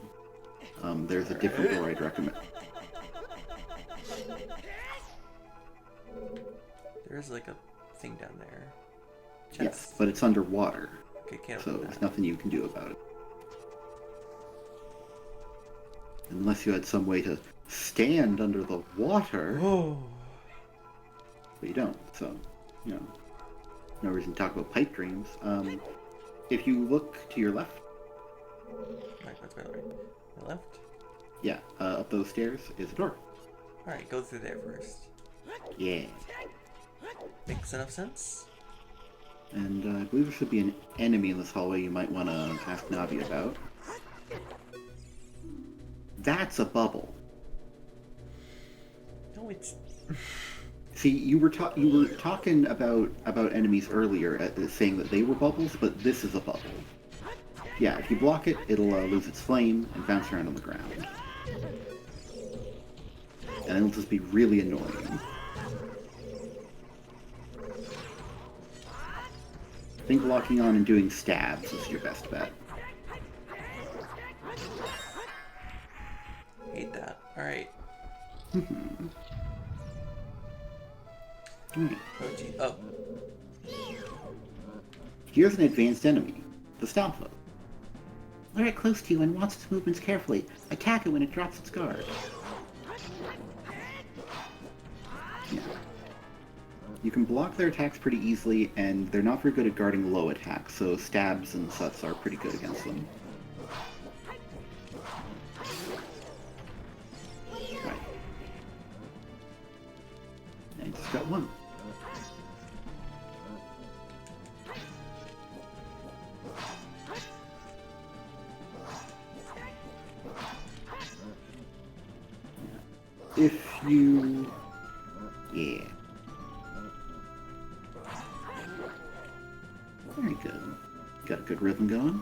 Speaker 2: there's a different door I'd recommend.
Speaker 3: There's like a thing down there. Chest.
Speaker 2: Yes, but it's underwater,
Speaker 3: Okay, can't
Speaker 2: so
Speaker 3: open
Speaker 2: there's
Speaker 3: that.
Speaker 2: nothing you can do about it. Unless you had some way to stand under the water,
Speaker 3: Oh.
Speaker 2: but you don't, so, you know, no reason to talk about pipe dreams. If you look to your left,
Speaker 3: Right, that's my right. My left?
Speaker 2: yeah, up those stairs is a door.
Speaker 3: Alright, go through there first.
Speaker 2: Yeah.
Speaker 3: Makes enough sense?
Speaker 2: And I believe there should be an enemy in this hallway you might want to ask Navi about. That's a bubble.
Speaker 3: No, it's...
Speaker 2: See, you were talking about enemies earlier, saying that they were bubbles, but this is a bubble. Yeah, if you block it, it'll lose its flame and bounce around on the ground. And it'll just be really annoying. I think locking on and doing stabs is your best bet.
Speaker 3: Hate that. Alright.
Speaker 2: Alright.
Speaker 3: Oh, gee. Oh.
Speaker 2: Here's an advanced enemy, the Stalfo. Lure it close to you and watch its movements carefully. Attack it when it drops its guard. Yeah. You can block their attacks pretty easily, and they're not very good at guarding low attacks, so stabs and such are pretty good against them. Right. And just got one. If you... Yeah. Very good. Got a good rhythm going.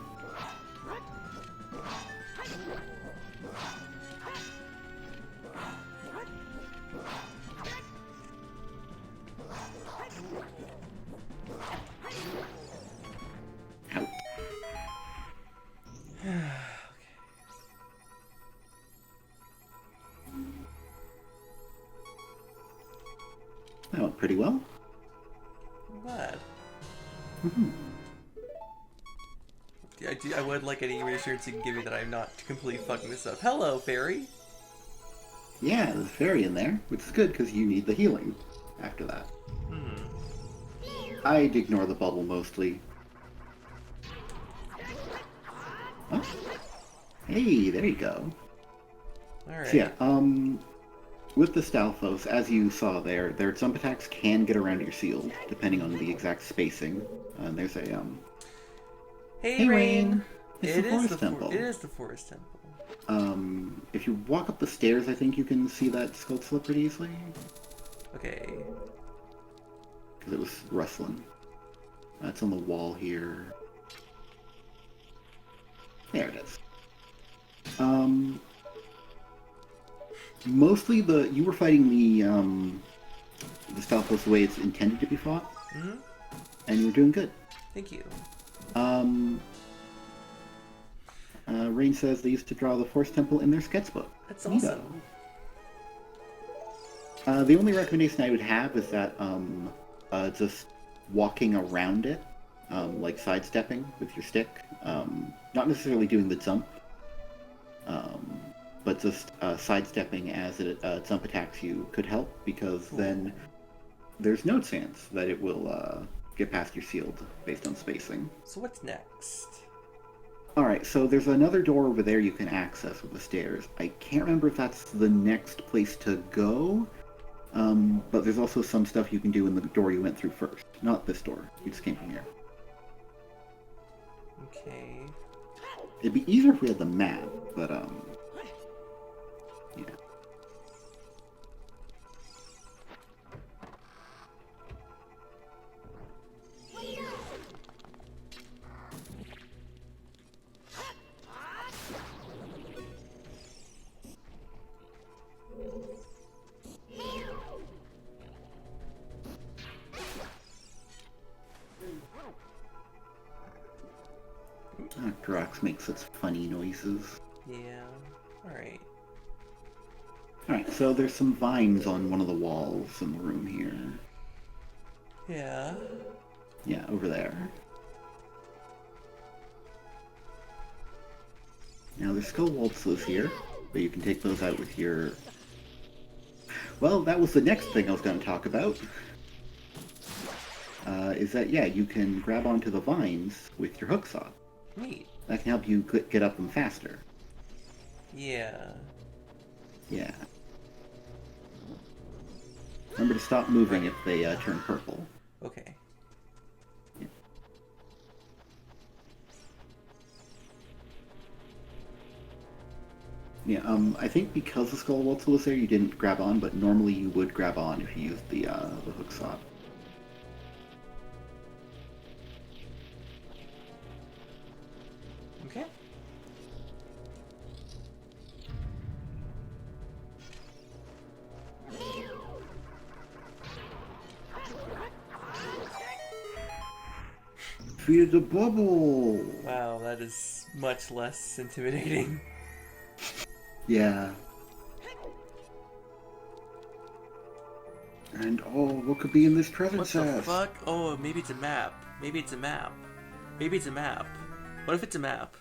Speaker 2: Out. That went pretty well.
Speaker 3: Glad.
Speaker 2: Mm-hmm.
Speaker 3: I would like any reassurance you can give me that I'm not completely fucking this up. Hello, fairy!
Speaker 2: Yeah, there's a fairy in there, which is good because you need the healing after that. I'd ignore the bubble mostly. Oh. Hey, there you go.
Speaker 3: Alright.
Speaker 2: So yeah, with the Stalfos, as you saw there, their jump attacks can get around your shield, depending on the exact spacing. And there's a,
Speaker 3: Hey, Rain!
Speaker 2: It's the Forest Temple.
Speaker 3: It is the Forest Temple.
Speaker 2: If you walk up the stairs, I think you can see that skull slip pretty easily.
Speaker 3: Okay.
Speaker 2: Because it was rustling. That's on the wall here. There it is. Mostly you were fighting the Stalfos the way it's intended to be fought.
Speaker 3: Mm-hmm.
Speaker 2: And you were doing good.
Speaker 3: Thank you.
Speaker 2: Rain says they used to draw the Forest Temple in their sketchbook.
Speaker 3: That's awesome.
Speaker 2: The only recommendation I would have is that just walking around it, like sidestepping with your stick. Not necessarily doing the jump, but just sidestepping as it jump attacks you could help, because then there's no chance that it will get past your shield based on spacing.
Speaker 3: So what's next?
Speaker 2: Alright, so there's another door over there you can access with the stairs. I can't remember if that's the next place to go, but there's also some stuff you can do in the door you went through first. Not this door. You just came from here.
Speaker 3: Okay.
Speaker 2: It'd be easier if we had the map, but, yeah. Drox makes such funny noises.
Speaker 3: Yeah. Alright.
Speaker 2: Alright, so there's some vines on one of the walls in the room here.
Speaker 3: Yeah.
Speaker 2: Yeah, over there. Now there's skull waltzes here, but you can take those out with your... Well, that was the next thing I was going to talk about. Is that, yeah, you can grab onto the vines with your hook saw.
Speaker 3: Neat.
Speaker 2: That can help you get up them faster.
Speaker 3: Yeah.
Speaker 2: Yeah. Remember to stop moving if they turn purple.
Speaker 3: Okay.
Speaker 2: Yeah. Yeah, I think because the Skull Waltz was there, you didn't grab on, but normally you would grab on if you used the hook shot.
Speaker 3: Okay.
Speaker 2: Defeated the bubble!
Speaker 3: Wow, that is much less intimidating.
Speaker 2: Yeah. And oh, what could be in this treasure
Speaker 3: What
Speaker 2: chest?
Speaker 3: the fuck? Oh, maybe it's a map. Maybe it's a map. Maybe it's a map. What if it's a map?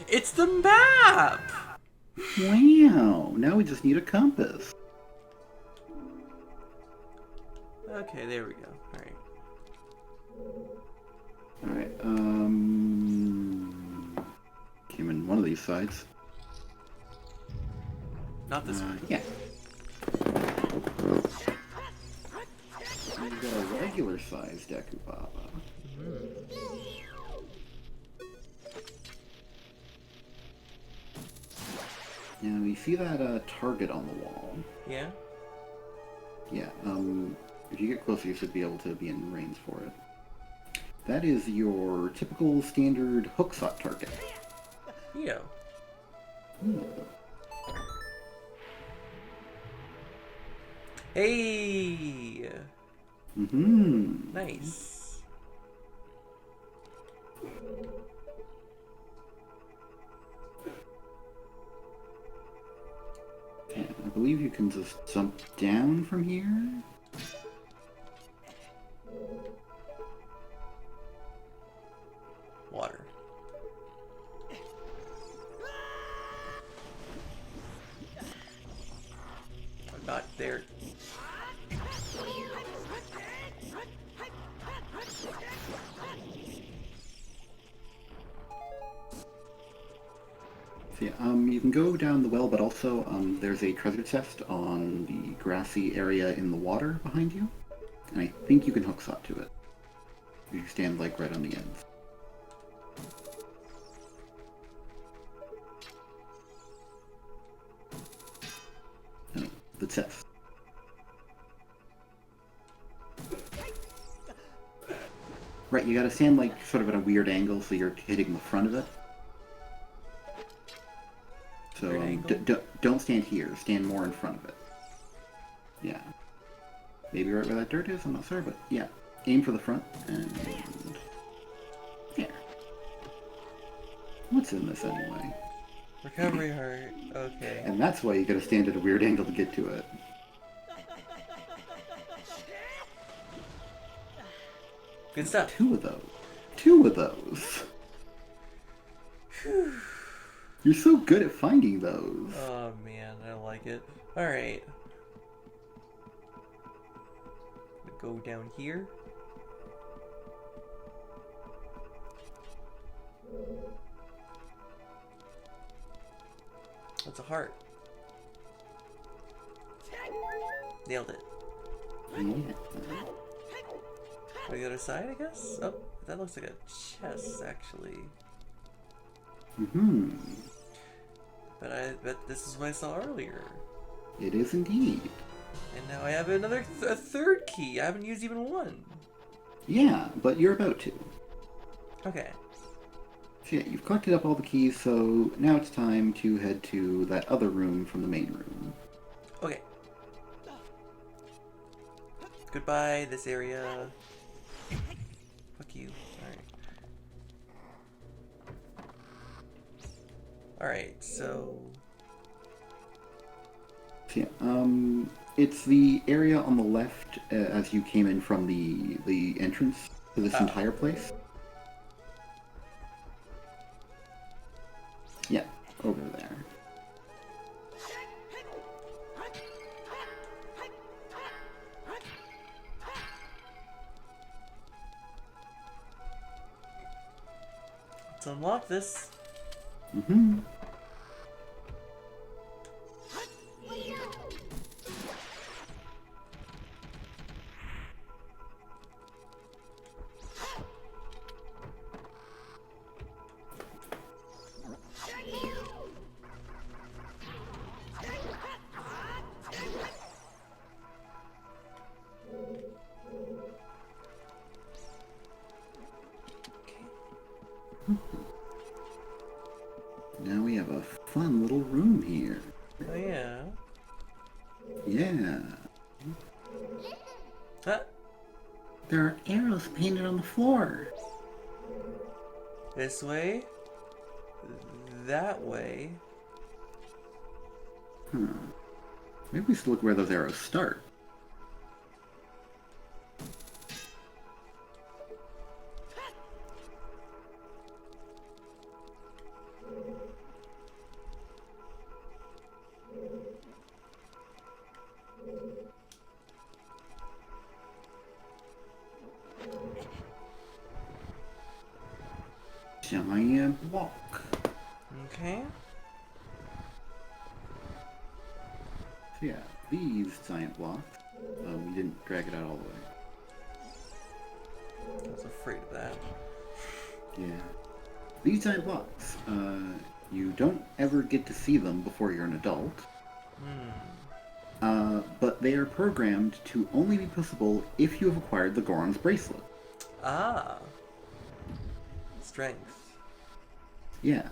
Speaker 3: It's the map!
Speaker 2: Wow, now we just need a compass.
Speaker 3: Okay, there we go. Alright.
Speaker 2: Alright, came in one of these sides.
Speaker 3: Not this one.
Speaker 2: Yeah. We've got a regular sized Deku Baba. Now you see that target on the wall.
Speaker 3: Yeah?
Speaker 2: Yeah, if you get closer you should be able to be in range for it. That is your typical standard hook shot target.
Speaker 3: Yeah. Hey!
Speaker 2: Mm-hmm.
Speaker 3: Nice.
Speaker 2: Yeah, I believe you can just jump down from here.
Speaker 3: Water. I'm not there.
Speaker 2: So yeah, you can go down the well, but also there's a treasure chest on the grassy area in the water behind you, and I think you can hook shot to it. You stand like right on the ends. No, the chest. Right, you gotta stand like sort of at a weird angle so you're hitting the front of it. So don't stand here. Stand more in front of it. Yeah. Maybe right where that dirt is. I'm not sure, but yeah. Aim for the front and there. What's in this anyway?
Speaker 3: Recovery heart. Okay.
Speaker 2: And that's why you gotta stand at a weird angle to get to it.
Speaker 3: Good stuff.
Speaker 2: Two of those. Two of those. You're so good at finding those.
Speaker 3: Oh man, I like it. Alright. Go down here. That's a heart. Nailed it.
Speaker 2: Yeah.
Speaker 3: Go to the other side, I guess? Oh, that looks like a chest, actually.
Speaker 2: Mm-hmm.
Speaker 3: But I bet this is what I saw earlier.
Speaker 2: It is indeed.
Speaker 3: And now I have another a third key. I haven't used even one.
Speaker 2: Yeah, but you're about to.
Speaker 3: Okay.
Speaker 2: So yeah, you've collected up all the keys, so now it's time to head to that other room from the main room.
Speaker 3: Okay. Goodbye, this area. Fuck you. Alright, so...
Speaker 2: So yeah, it's the area on the left as you came in from the entrance to this entire place. Yeah, over there.
Speaker 3: Let's unlock this.
Speaker 2: Mm-hmm.
Speaker 3: Oh yeah.
Speaker 2: Yeah.
Speaker 3: Huh?
Speaker 2: There are arrows painted on the floor.
Speaker 3: This way? That way?
Speaker 2: Maybe we should look where those arrows start. Giant block.
Speaker 3: Okay.
Speaker 2: So yeah, these giant blocks. We didn't drag it out all the way.
Speaker 3: I was afraid of that.
Speaker 2: Yeah. These giant blocks, you don't ever get to see them before you're an adult. But they are programmed to only be possible if you have acquired the Goron's bracelet.
Speaker 3: Ah. Strength.
Speaker 2: Yeah.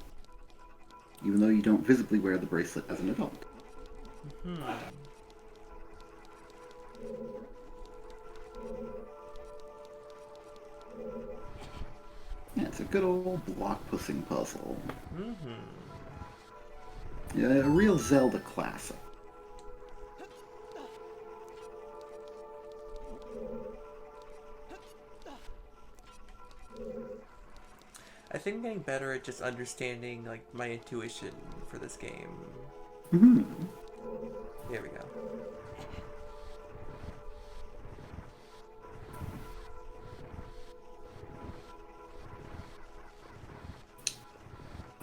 Speaker 2: Even though you don't visibly wear the bracelet as an adult. Yeah, it's a good old block-pussing puzzle. Yeah, a real Zelda classic.
Speaker 3: I think I'm getting better at just understanding like my intuition for this game. Here we go.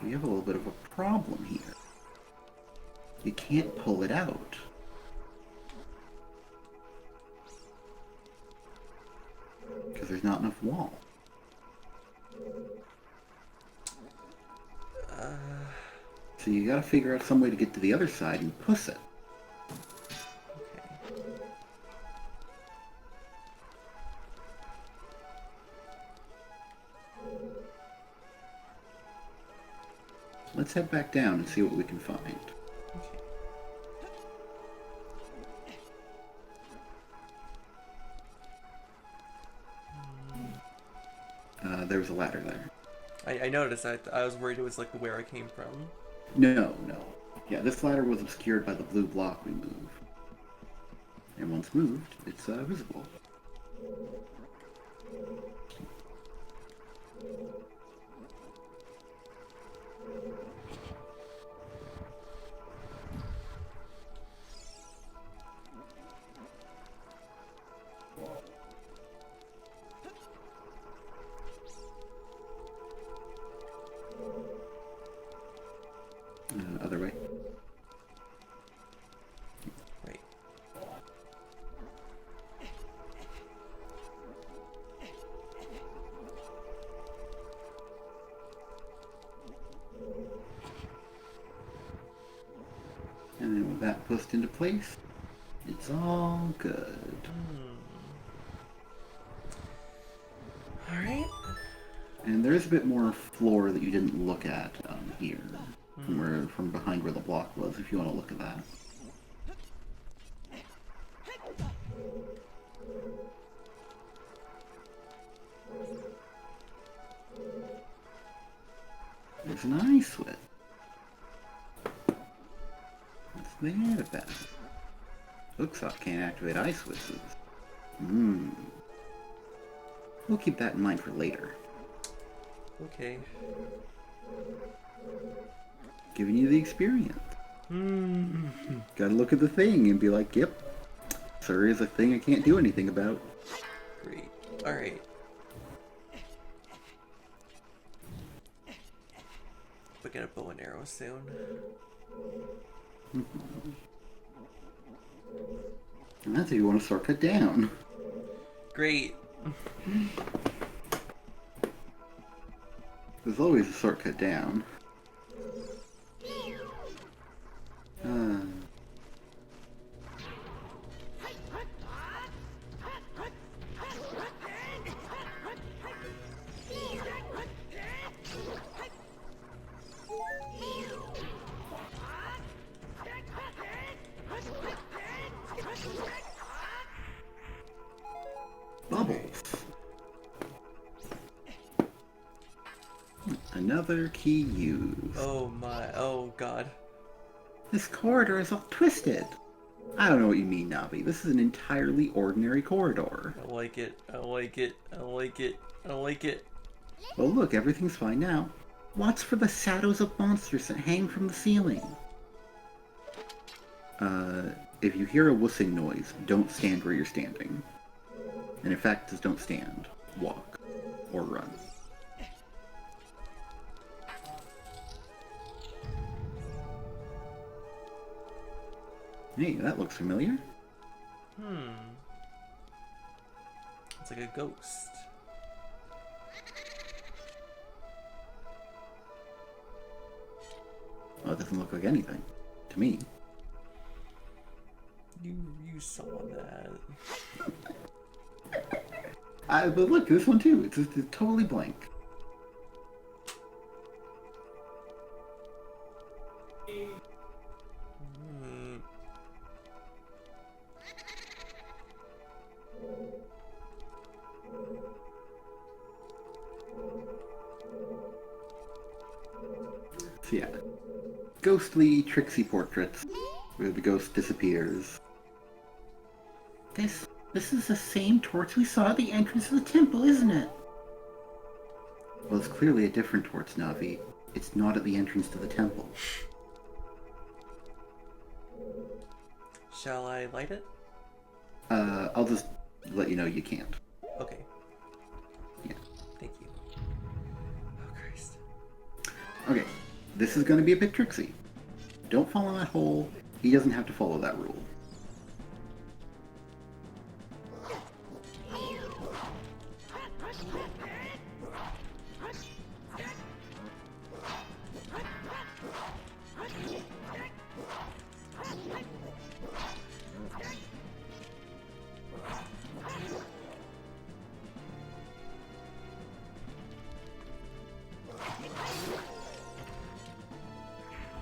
Speaker 2: We have a little bit of a problem here. You can't pull it out. Because there's not enough wall. So you gotta figure out some way to get to the other side and push it.
Speaker 3: Okay.
Speaker 2: Let's head back down and see what we can find.
Speaker 3: Okay.
Speaker 2: There was a ladder there.
Speaker 3: I noticed. I was worried it was like where I came from.
Speaker 2: No. Yeah, this ladder was obscured by the blue block we moved. And once moved, it's visible. Other way.
Speaker 3: Right.
Speaker 2: And then with that pushed into place, it's all good.
Speaker 3: All right.
Speaker 2: And there is a bit more floor that you didn't look at here, from behind where the block was, if you want to look at that. There's an eye switch. What's that about? Looks like can't activate eye switches. We'll keep that in mind for later.
Speaker 3: Okay.
Speaker 2: Giving you the experience. Gotta look at the thing and be like, yep, there is a thing I can't do anything about.
Speaker 3: Great. All right. We'll get a bow and arrow soon.
Speaker 2: And that's if you want to shortcut down.
Speaker 3: Great.
Speaker 2: There's always a shortcut down. Another key used.
Speaker 3: Oh my, oh god.
Speaker 2: This corridor is all twisted. I don't know what you mean, Navi. This is an entirely ordinary corridor.
Speaker 3: I like it, I like it, I like it, I like it.
Speaker 2: Well, look, everything's fine now. Watch for the shadows of monsters that hang from the ceiling. If you hear a wussing noise, don't stand where you're standing. And in fact, just don't stand. Walk. Or run. Hey, that looks familiar.
Speaker 3: It's like a ghost.
Speaker 2: Well, it doesn't look like anything. To me.
Speaker 3: You saw that.
Speaker 2: But look, this one too. It's totally blank. So yeah, ghostly, tricksy portraits where the ghost disappears. This is the same torch we saw at the entrance of the temple, isn't it? Well, it's clearly a different torch, Navi. It's not at the entrance to the temple.
Speaker 3: Shall I light it?
Speaker 2: I'll just let you know you can't.
Speaker 3: Okay.
Speaker 2: Yeah.
Speaker 3: Thank you. Oh, Christ.
Speaker 2: Okay, this is going to be a bit tricksy. Don't fall in that hole. He doesn't have to follow that rule.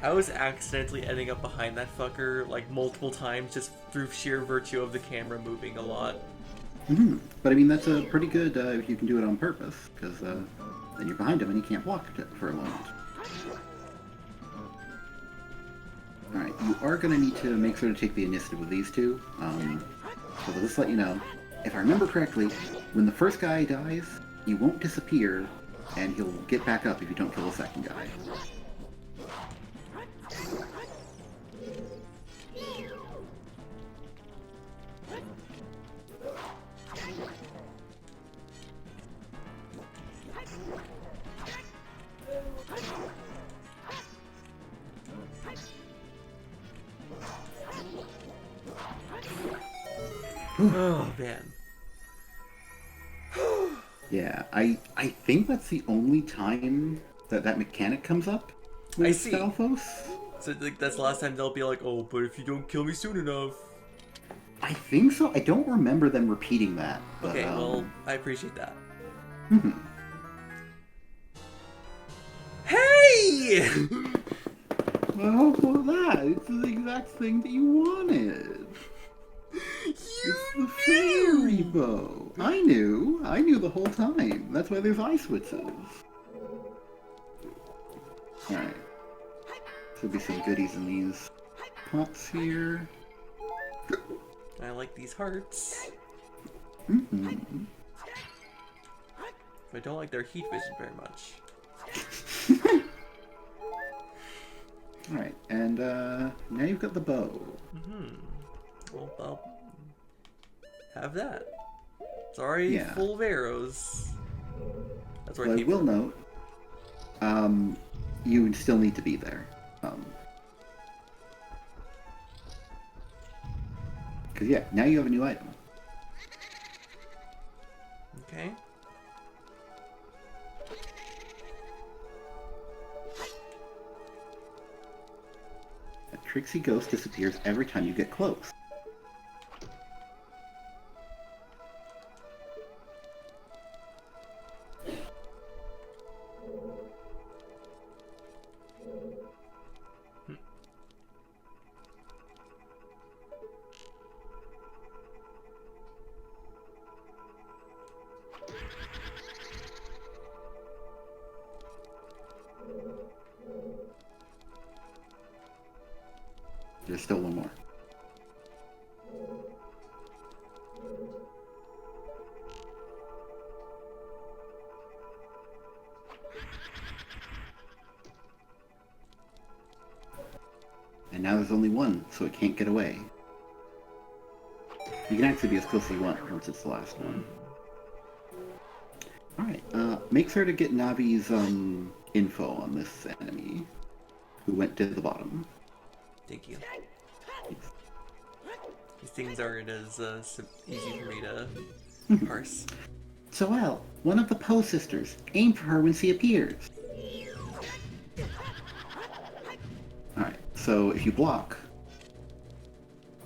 Speaker 3: I was accidentally ending up behind that fucker like multiple times just through sheer virtue of the camera moving a lot.
Speaker 2: Mm-hmm. But I mean, that's a pretty good if you can do it on purpose, because then you're behind him and he can't walk for a moment. Alright, you are going to need to make sure to take the initiative with these two. So I'll just let you know. If I remember correctly, when the first guy dies, he won't disappear, and he'll get back up if you don't kill the second guy.
Speaker 3: Oh man.
Speaker 2: Yeah, I think that's the only time that mechanic comes up with
Speaker 3: I see.
Speaker 2: Stalfos.
Speaker 3: So like that's the last time they'll be like, oh, but if you don't kill me soon enough.
Speaker 2: I think so. I don't remember them repeating that. But,
Speaker 3: Okay, well, I appreciate that.
Speaker 2: mhm.
Speaker 3: Hey!
Speaker 2: Well, how about that? It's the exact thing that you wanted. It's the fairy bow. I knew the whole time. That's why there's eye switches. Alright. There'll be some goodies in these pots here.
Speaker 3: I like these hearts.
Speaker 2: Mm-hmm.
Speaker 3: I don't like their heat vision very much.
Speaker 2: Alright, and now you've got the bow.
Speaker 3: Well, I'll have that. It's already
Speaker 2: Yeah.
Speaker 3: full of arrows. That's where
Speaker 2: But
Speaker 3: I
Speaker 2: I
Speaker 3: keep
Speaker 2: will note, you would still need to be there. Because, yeah, now you have a new item.
Speaker 3: Okay.
Speaker 2: A tricksy ghost disappears every time you get close. there's still one more. And now there's only one, so it can't get away. You can actually be as close as you want once it's the last one. Alright, make sure to get Navi's info on this enemy who went to the bottom.
Speaker 3: Thank you. These things aren't as easy for me to parse.
Speaker 2: Zoel, one of the Poe sisters. Aim for her when she appears. Alright, so if you block...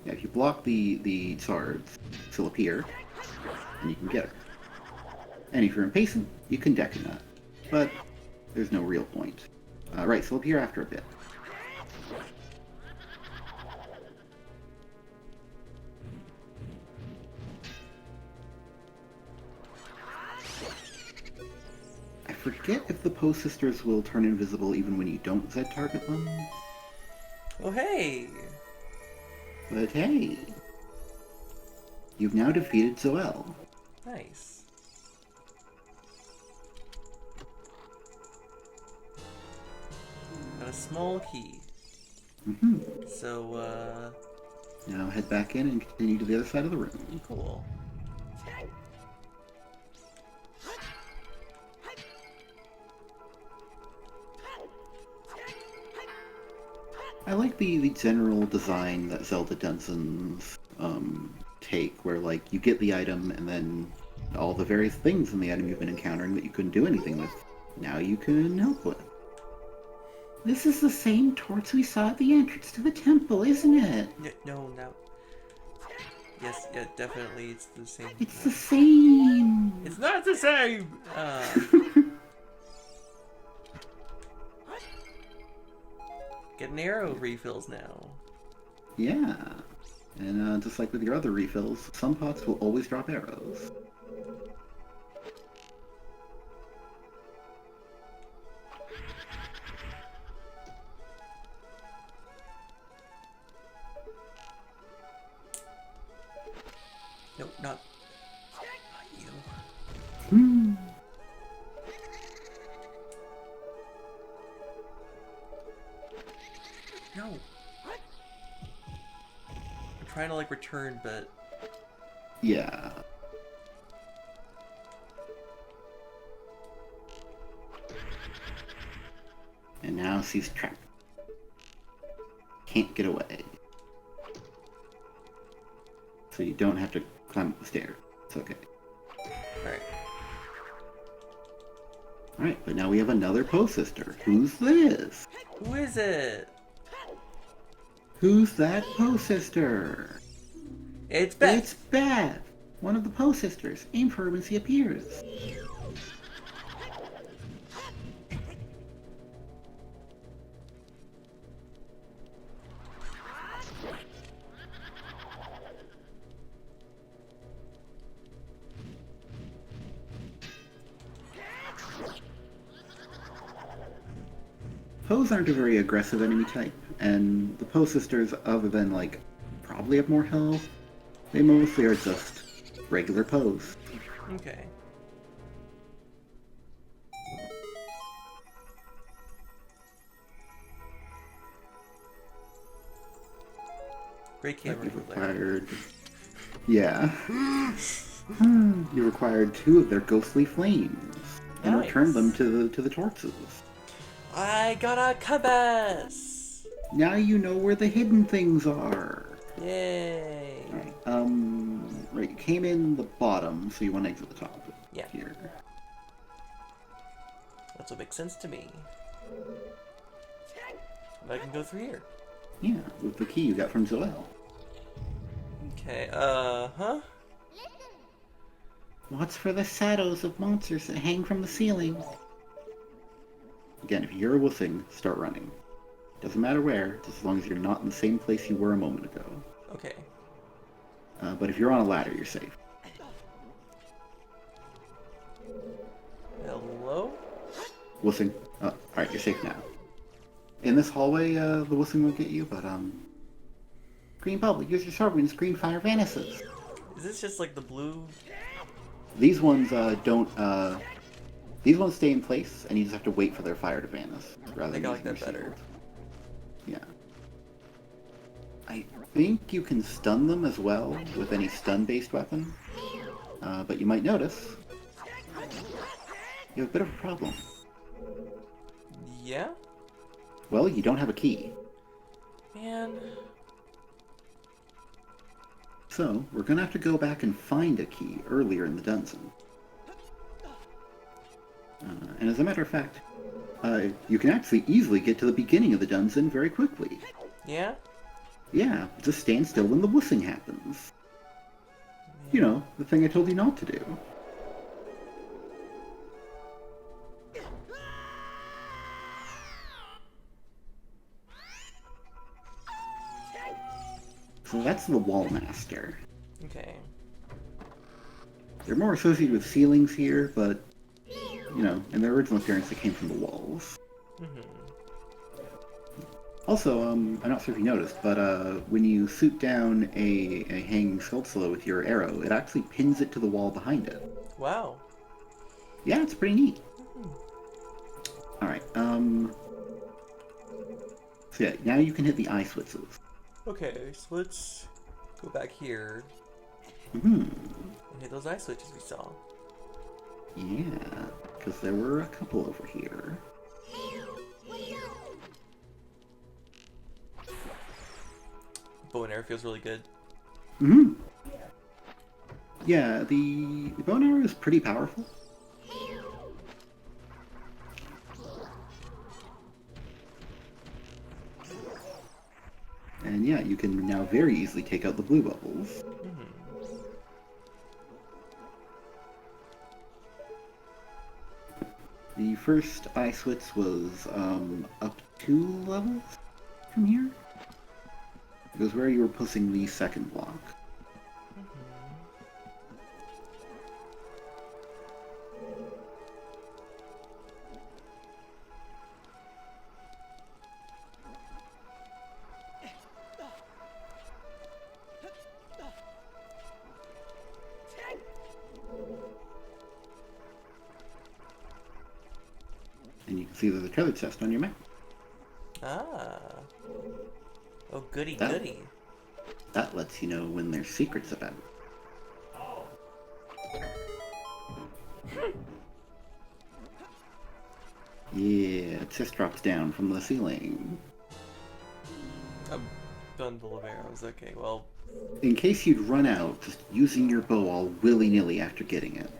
Speaker 2: Yeah, if you block the swords, she'll appear, and you can get her. And if you're impatient, you can deck that. But there's no real point. Right, she'll appear after a bit. I forget if the Poe sisters will turn invisible even when you don't Z-target them.
Speaker 3: Oh, hey!
Speaker 2: But hey, you've now defeated Zoel.
Speaker 3: Nice. Got a small key.
Speaker 2: Mm-hmm.
Speaker 3: So,
Speaker 2: Now head back in and continue to the other side of the room.
Speaker 3: cool.
Speaker 2: I like the general design that Zelda Dungeons take, where like you get the item and then all the various things in the item you've been encountering that you couldn't do anything with, now you can help with. This is the same torch we saw at the entrance to the temple, isn't it?
Speaker 3: No. Yes, yeah, definitely it's the same.
Speaker 2: It's the same!
Speaker 3: It's not the same! Getting arrow refills now.
Speaker 2: Yeah. And just like with your other refills, some pots will always drop arrows.
Speaker 3: Nope, not you.
Speaker 2: Hmm.
Speaker 3: No. I'm trying to like return, but
Speaker 2: Yeah. And now she's trapped. Can't get away. So you don't have to climb up the stairs. It's okay.
Speaker 3: alright.
Speaker 2: Alright, but now we have another Poe sister. Who's this?
Speaker 3: Who is it?
Speaker 2: Who's that Poe sister?
Speaker 3: It's Beth.
Speaker 2: It's Beth, one of the Poe sisters. Aim for her when she appears. Poes aren't a very aggressive enemy type, and the Poe sisters, other than like probably have more health, they mostly are just regular Poes.
Speaker 3: Okay. Great camera
Speaker 2: You
Speaker 3: move there.
Speaker 2: required, yeah, you required 2 of their ghostly flames and
Speaker 3: Nice.
Speaker 2: returned them to the torches.
Speaker 3: I got a compass!
Speaker 2: Now you know where the hidden things are.
Speaker 3: Yay!
Speaker 2: Right. Right, you came in the bottom, so you want to exit the top.
Speaker 3: Yeah.
Speaker 2: Here.
Speaker 3: That's what makes sense to me. And I can go through here.
Speaker 2: Yeah, with the key you got from Zoel.
Speaker 3: Okay, huh?
Speaker 2: Watch for the shadows of monsters that hang from the ceiling. Again, if you hear a woofing, start running. Doesn't matter where, just as long as you're not in the same place you were a moment ago.
Speaker 3: Okay.
Speaker 2: But if you're on a ladder, you're safe.
Speaker 3: Hello?
Speaker 2: Woofing. Alright, you're safe now. In this hallway, the woofing will get you, but, Green bubble, use your sword when green fire vanishes.
Speaker 3: Is this just like the blue?
Speaker 2: These ones don't. These ones stay in place, and you just have to wait for their fire to vanish rather
Speaker 3: I
Speaker 2: than
Speaker 3: think I like
Speaker 2: using
Speaker 3: that
Speaker 2: your
Speaker 3: better.
Speaker 2: shield. Yeah. I think you can stun them as well with any stun-based weapon, but you might notice you have a bit of a problem.
Speaker 3: Yeah?
Speaker 2: Well, you don't have a key.
Speaker 3: Man.
Speaker 2: So, we're gonna have to go back and find a key earlier in the dungeon. And as a matter of fact, you can actually easily get to the beginning of the dungeon very quickly.
Speaker 3: Yeah?
Speaker 2: Yeah, just stand still when the wussing happens. You know, the thing I told you not to do. So that's the Wall Master.
Speaker 3: Okay.
Speaker 2: They're more associated with ceilings here, but, you know, in their original appearance they came from the walls. Also, I'm not sure if you noticed, but when you shoot down a hanging Skulltula with your arrow, it actually pins it to the wall behind it.
Speaker 3: Wow.
Speaker 2: Yeah, it's pretty neat. Alright, so yeah, now you can hit the eye switches.
Speaker 3: Okay, so let's go back here
Speaker 2: And
Speaker 3: and hit those eye switches we saw.
Speaker 2: yeah, because there were a couple over here.
Speaker 3: Bow and arrow feels really good.
Speaker 2: Yeah, the bow and arrow is pretty powerful. And yeah, you can now very easily take out the blue bubbles. The first eye switch was up 2 levels from here. It was where you were pushing the second block. And you can see there's a treasure chest on your map.
Speaker 3: Ah. Oh, goody
Speaker 2: That-
Speaker 3: goody.
Speaker 2: That lets you know when there's secrets about. Yeah, it just drops down from the ceiling.
Speaker 3: A bundle of arrows. Okay, well,
Speaker 2: In case you'd run out, just using your bow all willy-nilly after getting it.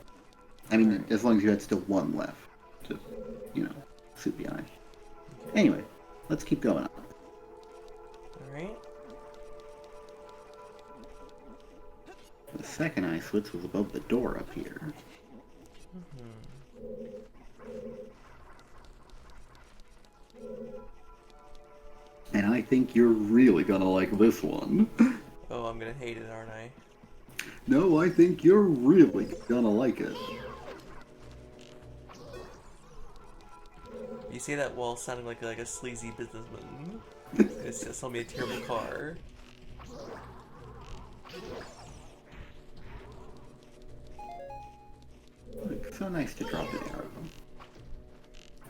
Speaker 2: I mean, as long as you had still one left. To, you know, suit the eye. Anyway, let's keep going up.
Speaker 3: alright.
Speaker 2: The second eye switch was above the door up here. And I think you're really gonna like this one.
Speaker 3: Oh, I'm gonna hate it, aren't I?
Speaker 2: No, I think you're really gonna like it.
Speaker 3: You say that while sounding like a sleazy businessman. It's just sell me a terrible car.
Speaker 2: Look, so nice to drop an arrow.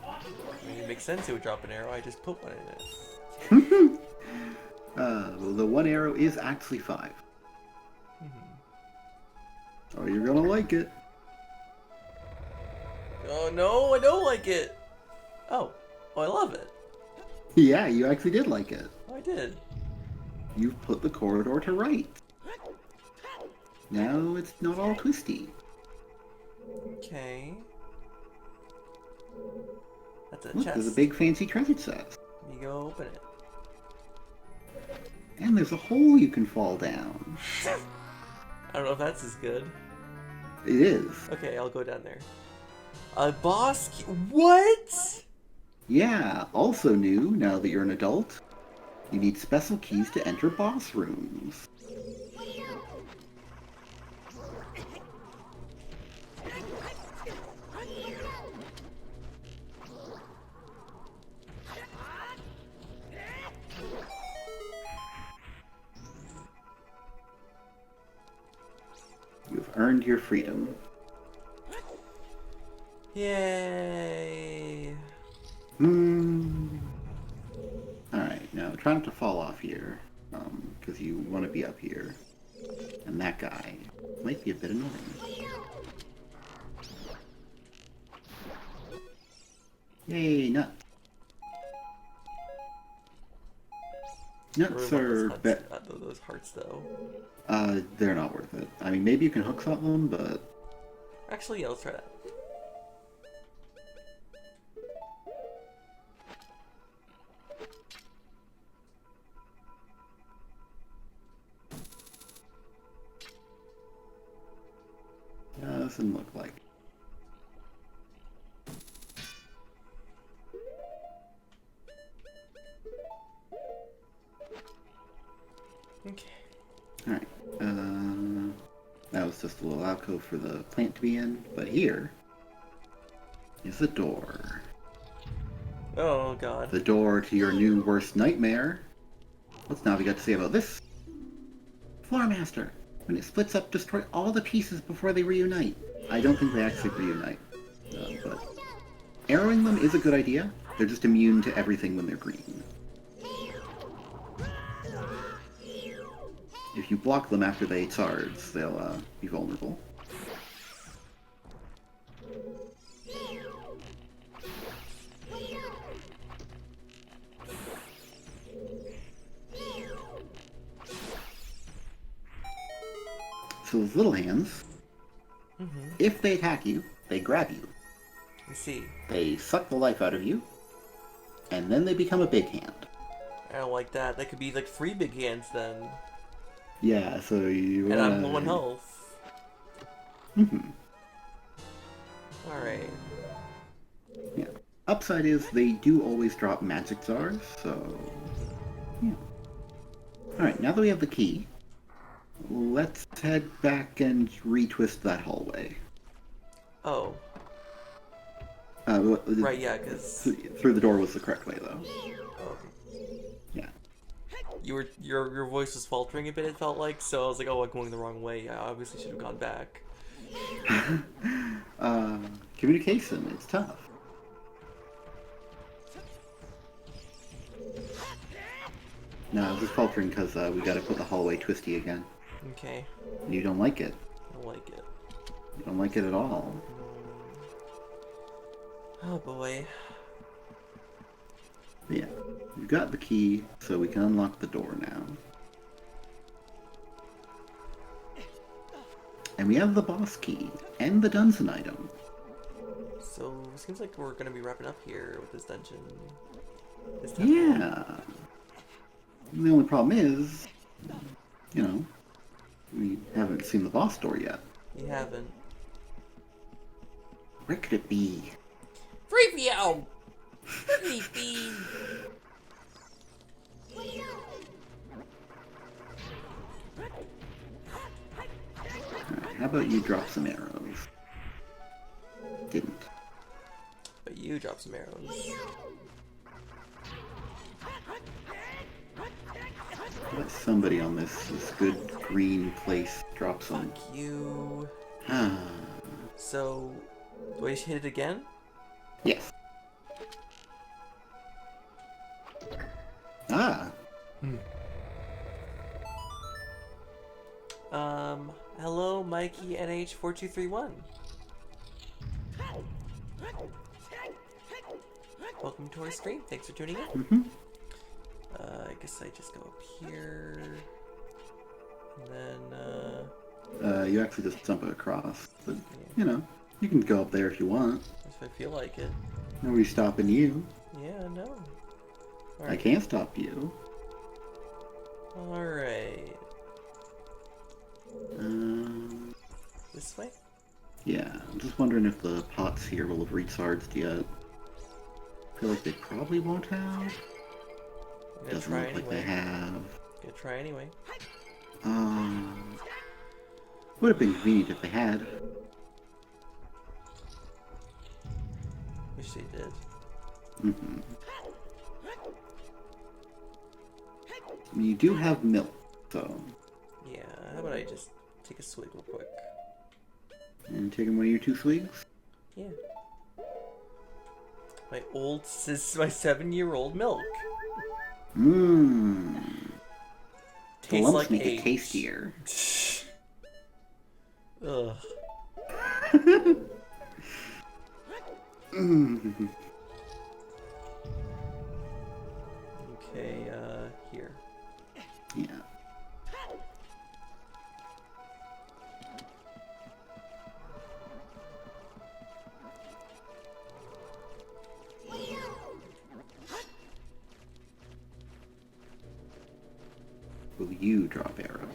Speaker 3: I mean, it makes sense it would drop an arrow. I just put one in it.
Speaker 2: Well, the one arrow is actually 5. Oh, you're gonna like it.
Speaker 3: Oh no, I don't like it. Oh, I love it.
Speaker 2: Yeah, you actually did like it.
Speaker 3: Oh, I did.
Speaker 2: You've put the corridor to right. Now it's not all twisty.
Speaker 3: Okay. That's a
Speaker 2: Look,
Speaker 3: chest.
Speaker 2: there's a big fancy treasure chest.
Speaker 3: You go open it.
Speaker 2: And there's a hole you can fall down.
Speaker 3: I don't know if that's as good.
Speaker 2: It is.
Speaker 3: Okay, I'll go down there. A boss key. What?
Speaker 2: Yeah, also new, now that you're an adult, you need special keys to enter boss rooms. You've earned your freedom.
Speaker 3: Yay!
Speaker 2: Alright, now try not to fall off here, because you want to be up here. And that guy might be a bit annoying. Yay, nuts. Nuts are
Speaker 3: those hearts, though.
Speaker 2: They're not worth it. I mean, maybe you can hook shot them, but...
Speaker 3: Actually, yeah, let's try that.
Speaker 2: Doesn't look like.
Speaker 3: Okay.
Speaker 2: Alright, that was just a little alcove for the plant to be in, but here is the door.
Speaker 3: Oh, God.
Speaker 2: The door to your new worst nightmare. What's now we got to say about this? Floormaster. When it splits up, destroy all the pieces before they reunite. I don't think they actually reunite, but arrowing them is a good idea. They're just immune to everything when they're green. If you block them after they charge, they'll be vulnerable. So those little hands, if they attack you, they grab you.
Speaker 3: I see.
Speaker 2: They suck the life out of you, and then they become a big hand.
Speaker 3: I don't like that. That could be like 3 big hands then.
Speaker 2: Yeah, so you
Speaker 3: And I'm low on health. Alright.
Speaker 2: Yeah. Upside is they do always drop magic jars, so... yeah. Alright, now that we have the key, let's head back and retwist that hallway.
Speaker 3: Oh. Right, yeah, because...
Speaker 2: Through the door was the correct way, though.
Speaker 3: Oh.
Speaker 2: Yeah.
Speaker 3: Your voice was faltering a bit, it felt like, so I was like, oh, I'm going the wrong way. I obviously should have gone back.
Speaker 2: Communication, it's tough. No, I was just faltering because we gotta put the hallway twisty again.
Speaker 3: Okay.
Speaker 2: You don't like it.
Speaker 3: I don't like it.
Speaker 2: You don't like it at all.
Speaker 3: Oh boy.
Speaker 2: Yeah, we've got the key, so we can unlock the door now. And we have the boss key, and the dungeon item.
Speaker 3: So, it seems like we're gonna be wrapping up here with this dungeon.
Speaker 2: Yeah. The only problem is, you know, we haven't seen the boss door yet.
Speaker 3: You haven't.
Speaker 2: Where could it be?
Speaker 3: Freepio! Creepy!
Speaker 2: Alright, how about you drop some arrows? Didn't.
Speaker 3: But you drop some arrows.
Speaker 2: Let somebody on this good green place drop some.
Speaker 3: Fuck you.
Speaker 2: Ah.
Speaker 3: So, do I just hit it again?
Speaker 2: Yes. Ah.
Speaker 3: Hello, Mikey NH4231. Welcome to our stream. Thanks for tuning in. I guess I just go up here. And then,
Speaker 2: you actually just jump across. But, you know, you can go up there if you want.
Speaker 3: if I feel like it.
Speaker 2: Nobody's stopping you.
Speaker 3: Yeah, no.
Speaker 2: I can't stop you.
Speaker 3: Alright. This way?
Speaker 2: Yeah, I'm just wondering if the pots here will have recharged yet. I feel like they probably won't have. Doesn't look like they have.
Speaker 3: Gonna try anyway.
Speaker 2: Would have been convenient if they had.
Speaker 3: Wish they did.
Speaker 2: I mean, you do have milk, so...
Speaker 3: Yeah, how about I just take a swig real quick?
Speaker 2: And taking one of your 2 swigs?
Speaker 3: Yeah. My 7-year-old milk.
Speaker 2: Mmm. The
Speaker 3: Tastes
Speaker 2: lumps
Speaker 3: like
Speaker 2: make
Speaker 3: age.
Speaker 2: it tastier.
Speaker 3: Ugh.
Speaker 2: Mm.
Speaker 3: Okay, here.
Speaker 2: Yeah. Will you drop arrows?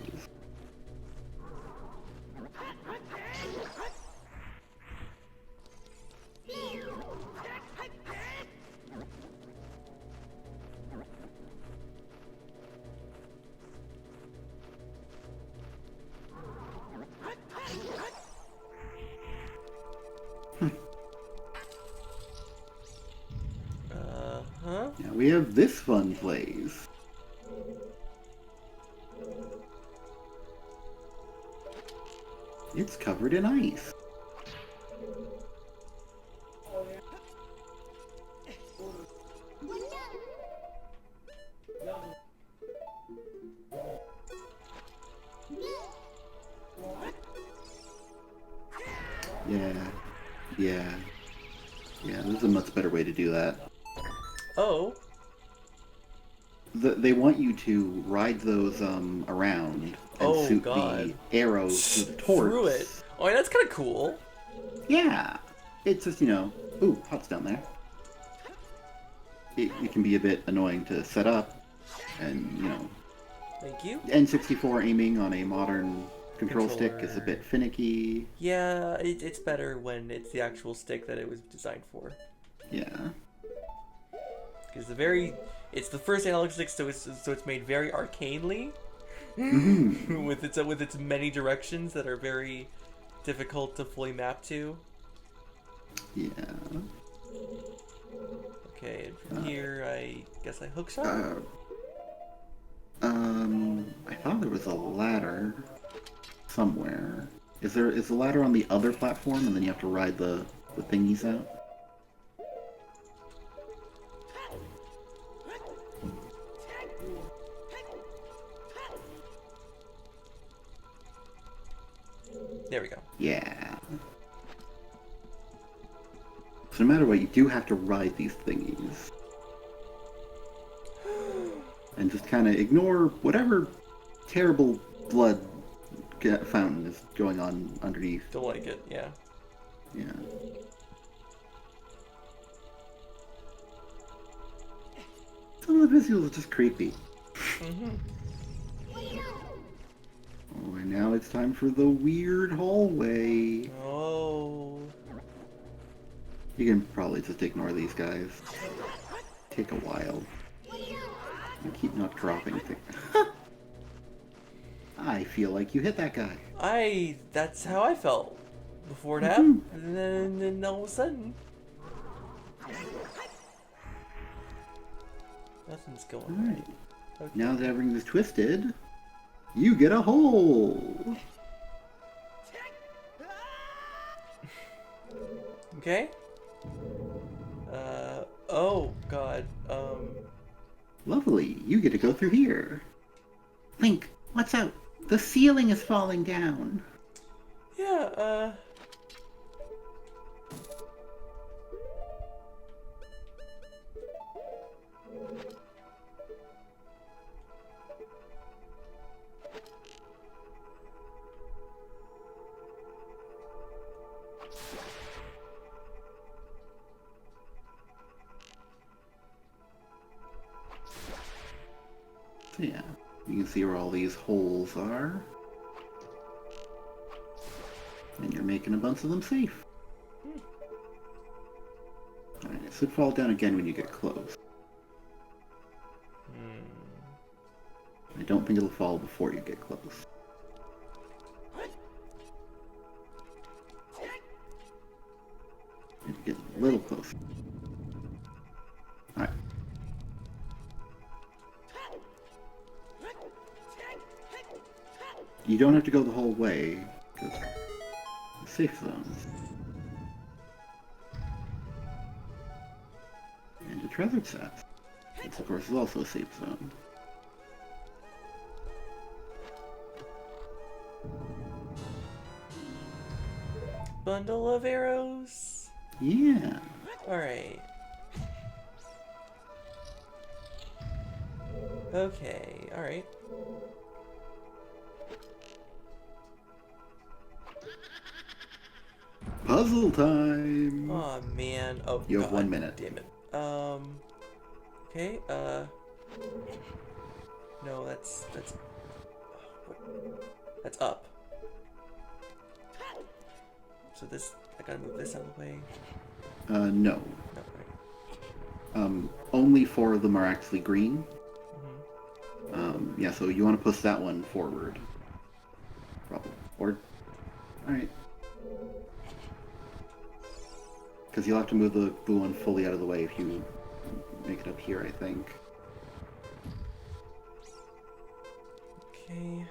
Speaker 3: Huh?
Speaker 2: Now we have this fun place. It's covered in ice. Yeah. Yeah, this is a much better way to do that.
Speaker 3: Oh.
Speaker 2: They want you to ride those around and
Speaker 3: Oh,
Speaker 2: shoot
Speaker 3: God.
Speaker 2: the arrows through the torch.
Speaker 3: Through it. Oh, yeah, that's kind of cool.
Speaker 2: Yeah. It's just, ooh, Hot's down there. It can be a bit annoying to set up, and,
Speaker 3: Thank you.
Speaker 2: N64 aiming on a modern control stick is a
Speaker 3: Controller.
Speaker 2: bit finicky.
Speaker 3: Yeah, it's better when it's the actual stick that it was designed for.
Speaker 2: Yeah.
Speaker 3: Because it's the first analog stick, so it's made very arcanely,
Speaker 2: Mhm.
Speaker 3: with its many directions that are very difficult to fully map to.
Speaker 2: Yeah.
Speaker 3: Okay, and from here, I guess I hook shot.
Speaker 2: I thought there was a ladder somewhere. Is the ladder on the other platform, and then you have to ride the thingies out?
Speaker 3: There we go.
Speaker 2: Yeah. So no matter what, you do have to ride these thingies. And just kind of ignore whatever terrible blood fountain is going on underneath.
Speaker 3: Don't like it, yeah.
Speaker 2: Yeah. Some of the visuals are just creepy.
Speaker 3: Mm-hmm.
Speaker 2: Oh, and now it's time for the weird hallway.
Speaker 3: Oh.
Speaker 2: You can probably just ignore these guys. Take a while. And keep not dropping things. I feel like you hit that guy.
Speaker 3: That's how I felt before it happened, and then all of a sudden, nothing's going
Speaker 2: Alright.
Speaker 3: right. Okay.
Speaker 2: Now that everything is twisted, you get a hole.
Speaker 3: Okay. Oh God.
Speaker 2: Lovely. You get to go through here. Link, what's out? The ceiling is falling down.
Speaker 3: Yeah.
Speaker 2: So yeah, you can see where all these holes are. And you're making a bunch of them safe. Alright, it should fall down again when you get close. I don't think it'll fall before you get close. And get a little closer. Alright. You don't have to go the whole way, because safe zones. And a treasure chest. Which of course is also a safe zone.
Speaker 3: Bundle of arrows.
Speaker 2: Yeah.
Speaker 3: Alright. Okay, alright.
Speaker 2: Puzzle time!
Speaker 3: Oh man. Oh,
Speaker 2: You have
Speaker 3: God
Speaker 2: 1 minute.
Speaker 3: Damn it. Okay, no, that's that's up. So this, I gotta move this out of the way.
Speaker 2: No.
Speaker 3: No, right.
Speaker 2: Only 4 of them are actually green.
Speaker 3: Mm-hmm.
Speaker 2: Yeah, so you want to push that one forward. Probably. Or... Alright. Because you'll have to move the blue one fully out of the way if you make it up here, I think.
Speaker 3: Okay.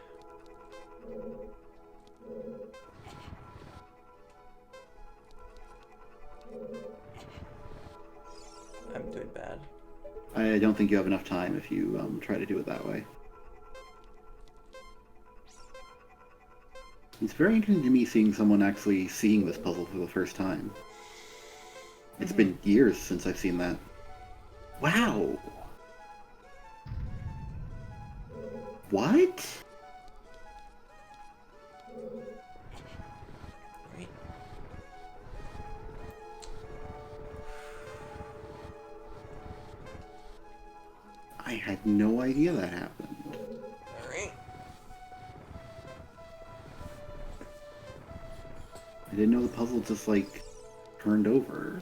Speaker 3: I'm doing bad.
Speaker 2: I don't think you have enough time if you try to do it that way. It's very interesting to me seeing someone actually seeing this puzzle for the first time. It's been years since I've seen that. Wow! What?
Speaker 3: Right.
Speaker 2: I had no idea that happened.
Speaker 3: Alright.
Speaker 2: I didn't know the puzzle just, like, turned over.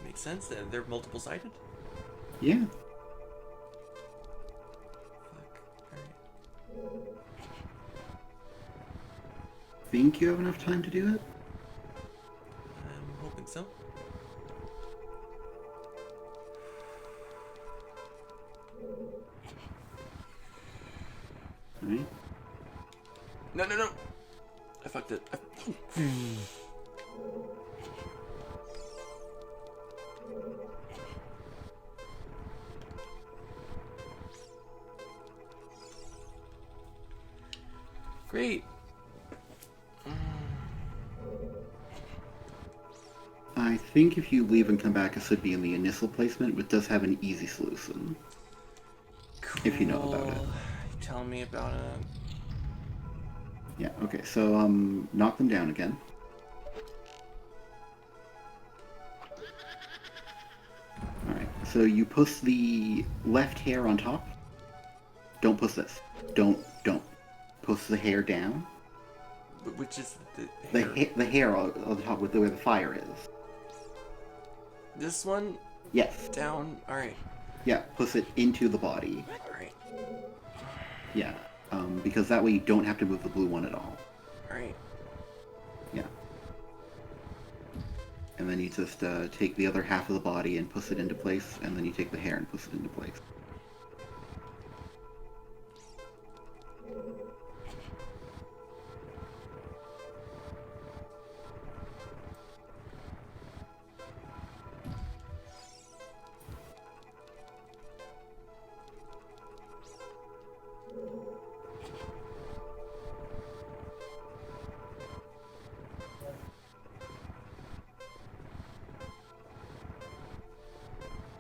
Speaker 3: Makes sense then. They're multiple sided?
Speaker 2: Yeah.
Speaker 3: Fuck. Alright.
Speaker 2: Think you have enough time to do it?
Speaker 3: I'm hoping so.
Speaker 2: Alright.
Speaker 3: No, no, no! I fucked it. Great.
Speaker 2: I think if you leave and come back, it should be in the initial placement, which does have an easy solution.
Speaker 3: Cool.
Speaker 2: If you know about it.
Speaker 3: Tell me about it.
Speaker 2: Yeah, okay, so, knock them down again. Alright, so you push the left hair on top. Don't push this. Don't. Push the hair down.
Speaker 3: Which is the hair?
Speaker 2: The hair on the top with where the fire is.
Speaker 3: This one?
Speaker 2: Yes.
Speaker 3: Down? Alright.
Speaker 2: Yeah, push it into the body.
Speaker 3: Alright.
Speaker 2: Yeah, because that way you don't have to move the blue one at all.
Speaker 3: Alright.
Speaker 2: Yeah. And then you just take the other half of the body and push it into place, and then you take the hair and push it into place.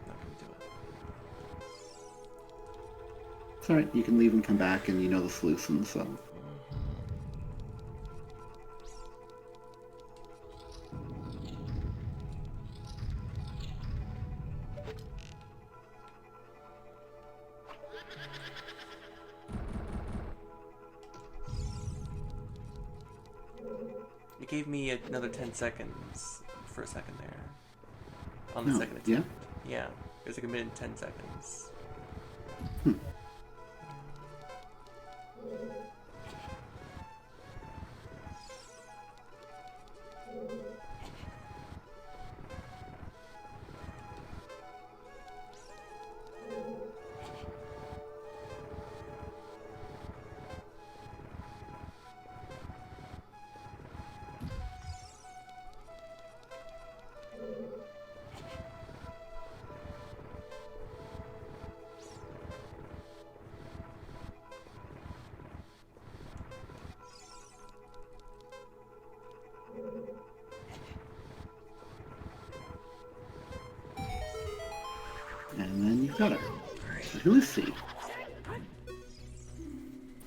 Speaker 3: Not gonna do it.
Speaker 2: It's alright, you can leave and come back, and you know the solution, so...
Speaker 3: It gave me another 10 seconds for a second there. On the
Speaker 2: No,
Speaker 3: second attempt.
Speaker 2: yeah?
Speaker 3: Yeah. It was like a minute and 10 seconds.
Speaker 2: Got it. But who is she?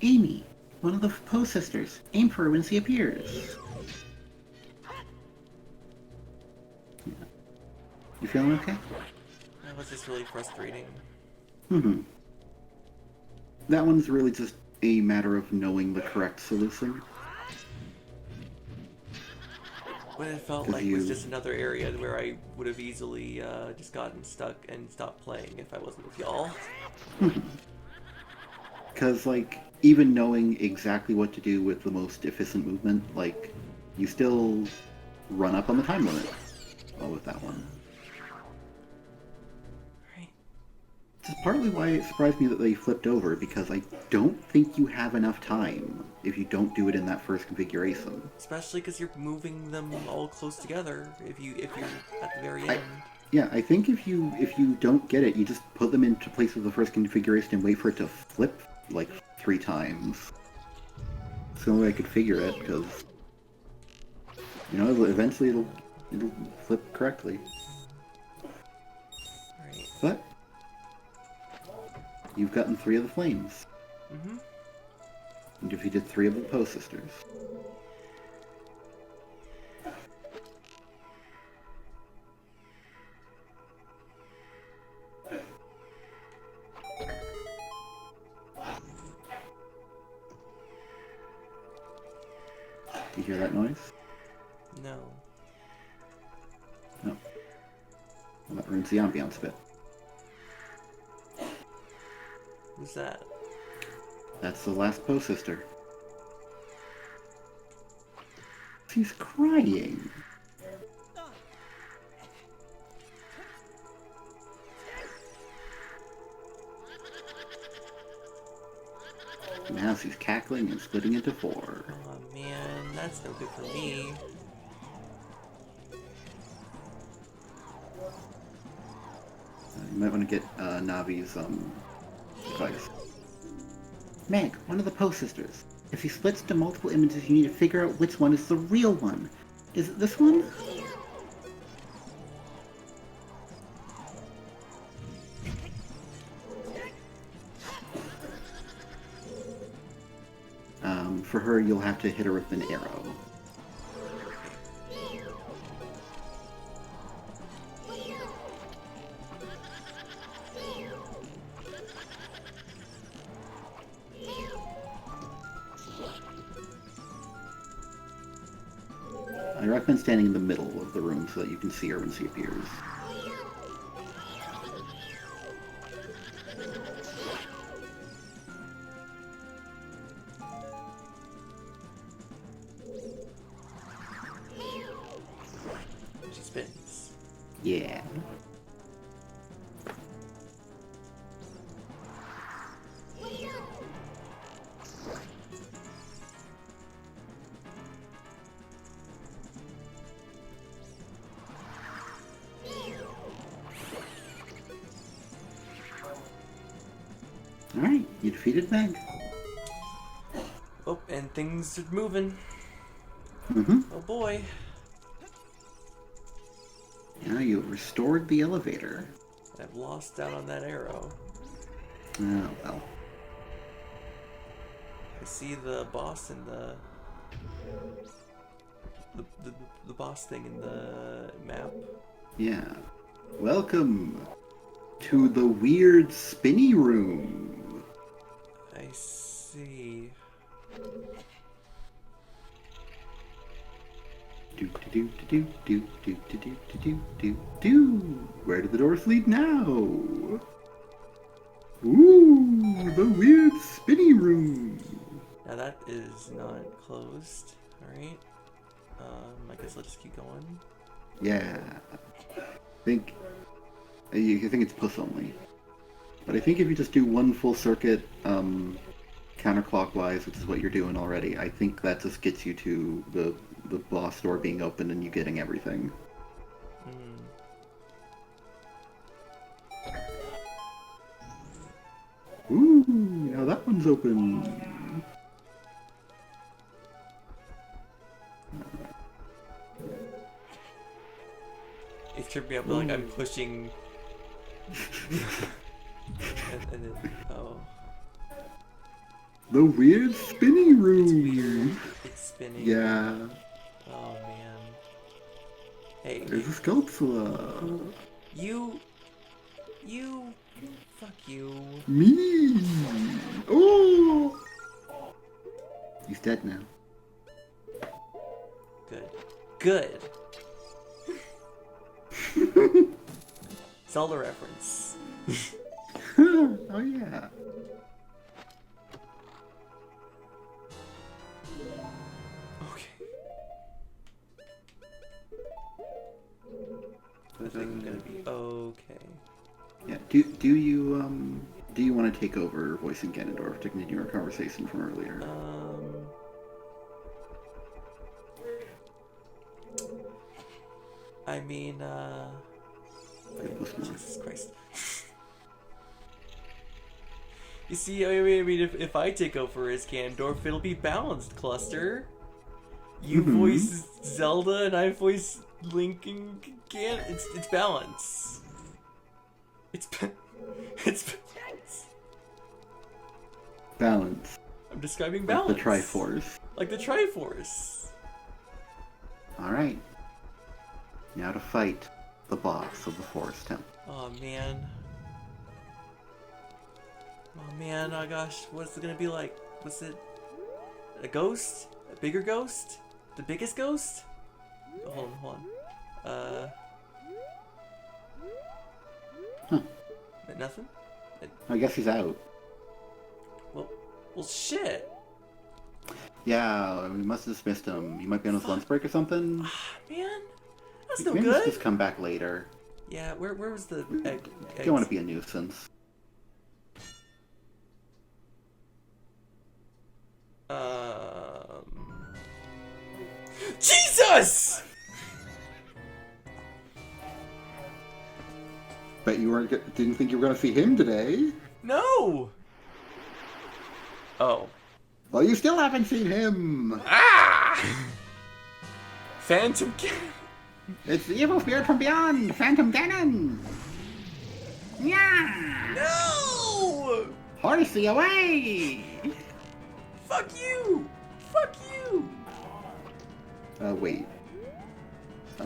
Speaker 2: Amy, one of the Poe sisters. Aim for her when she appears. Yeah. You feeling okay?
Speaker 3: That was just really frustrating.
Speaker 2: Mm-hmm. That one's really just a matter of knowing the correct solution.
Speaker 3: But it felt like it was just another area where I would have easily just gotten stuck and stopped playing if I wasn't with y'all.
Speaker 2: Because, like, even knowing exactly what to do with the most efficient movement, like, you still run up on the time limit with that one.
Speaker 3: Right.
Speaker 2: This is partly why it surprised me that they flipped over, because I don't think you have enough time if you don't do it in that first configuration.
Speaker 3: Especially because you're moving them all close together if you're at the very end.
Speaker 2: Yeah, I think if you don't get it, you just put them into place with the first configuration and wait for it to flip like 3 times. It's the only way I could figure it, because eventually it'll flip correctly.
Speaker 3: Right.
Speaker 2: But you've gotten 3 of the flames.
Speaker 3: Mm-hmm.
Speaker 2: And defeated 3 of the Poe sisters. Do you hear that noise?
Speaker 3: No.
Speaker 2: No. Well, that ruins the ambiance a bit.
Speaker 3: Who's that?
Speaker 2: That's the last Poe sister. She's crying. Now she's cackling and splitting into 4.
Speaker 3: Oh man, that's no good for me.
Speaker 2: You might want to get Navi's advice. Meg, one of the Poe sisters. If you splits into multiple images, you need to figure out which one is the real one. Is it this one? For her, you'll have to hit her with an arrow. I recommend standing in the middle of the room so that you can see her when she appears.
Speaker 3: She spins.
Speaker 2: Yeah. Alright, you defeated Meg.
Speaker 3: Oh, and things are moving.
Speaker 2: Mm-hmm.
Speaker 3: Oh boy.
Speaker 2: Now you restored the elevator.
Speaker 3: I've lost out on that arrow.
Speaker 2: Oh, well.
Speaker 3: I see the boss in the boss thing in the map.
Speaker 2: Yeah. Welcome to the weird spinny room.
Speaker 3: I see.
Speaker 2: Do. Where do the doors lead now? Ooh, the weird spinny room.
Speaker 3: Now that is not closed. Alright. I guess I'll just keep going.
Speaker 2: Yeah. You think it's puss only. But I think if you just do one full circuit counterclockwise, which is what you're doing already, I think that just gets you to the boss door being open and you getting everything. Ooh, now that one's open.
Speaker 3: It tripped me up, like I'm pushing And then, oh.
Speaker 2: The weird spinny room.
Speaker 3: It's weird. It's spinning.
Speaker 2: Yeah.
Speaker 3: Oh, man. Hey.
Speaker 2: There's a sculpture.
Speaker 3: You. Fuck you.
Speaker 2: Me. Oh. He's dead now.
Speaker 3: Good. Zelda reference.
Speaker 2: Oh yeah.
Speaker 3: Okay. I think I'm gonna be okay.
Speaker 2: Yeah. Do you want to take over voicing Ganondorf to continue our conversation from earlier?
Speaker 3: I mean, Jesus Christ. You see, I mean, if I take over as Ganondorf, it'll be balanced, Cluster. You voice Zelda and I voice Link and it's balance. It's
Speaker 2: Balance.
Speaker 3: I'm describing balance.
Speaker 2: Like the Triforce.
Speaker 3: Like the Triforce.
Speaker 2: Alright. Now to fight the boss of the Forest Temple.
Speaker 3: Oh man. Oh man, oh gosh, what's it gonna be like? What's it? A ghost? A bigger ghost? The biggest ghost? Oh, hold on.
Speaker 2: Huh.
Speaker 3: Nothing?
Speaker 2: I guess he's out.
Speaker 3: Well, shit.
Speaker 2: Yeah, we must have dismissed him. He might be on his lunch break or something.
Speaker 3: Man, that's no
Speaker 2: Maybe
Speaker 3: good.
Speaker 2: just come back later.
Speaker 3: Yeah, where was the egg?
Speaker 2: Don't want to be a nuisance.
Speaker 3: Jesus!
Speaker 2: Bet you didn't think you were going to see him today.
Speaker 3: No! Oh.
Speaker 2: Well, you still haven't seen him.
Speaker 3: Ah! Phantom Ganon.
Speaker 2: It's the evil spirit from beyond, Phantom Ganon. Yeah.
Speaker 3: No!
Speaker 2: Horsey away.
Speaker 3: Fuck you! Fuck you!
Speaker 2: Wait.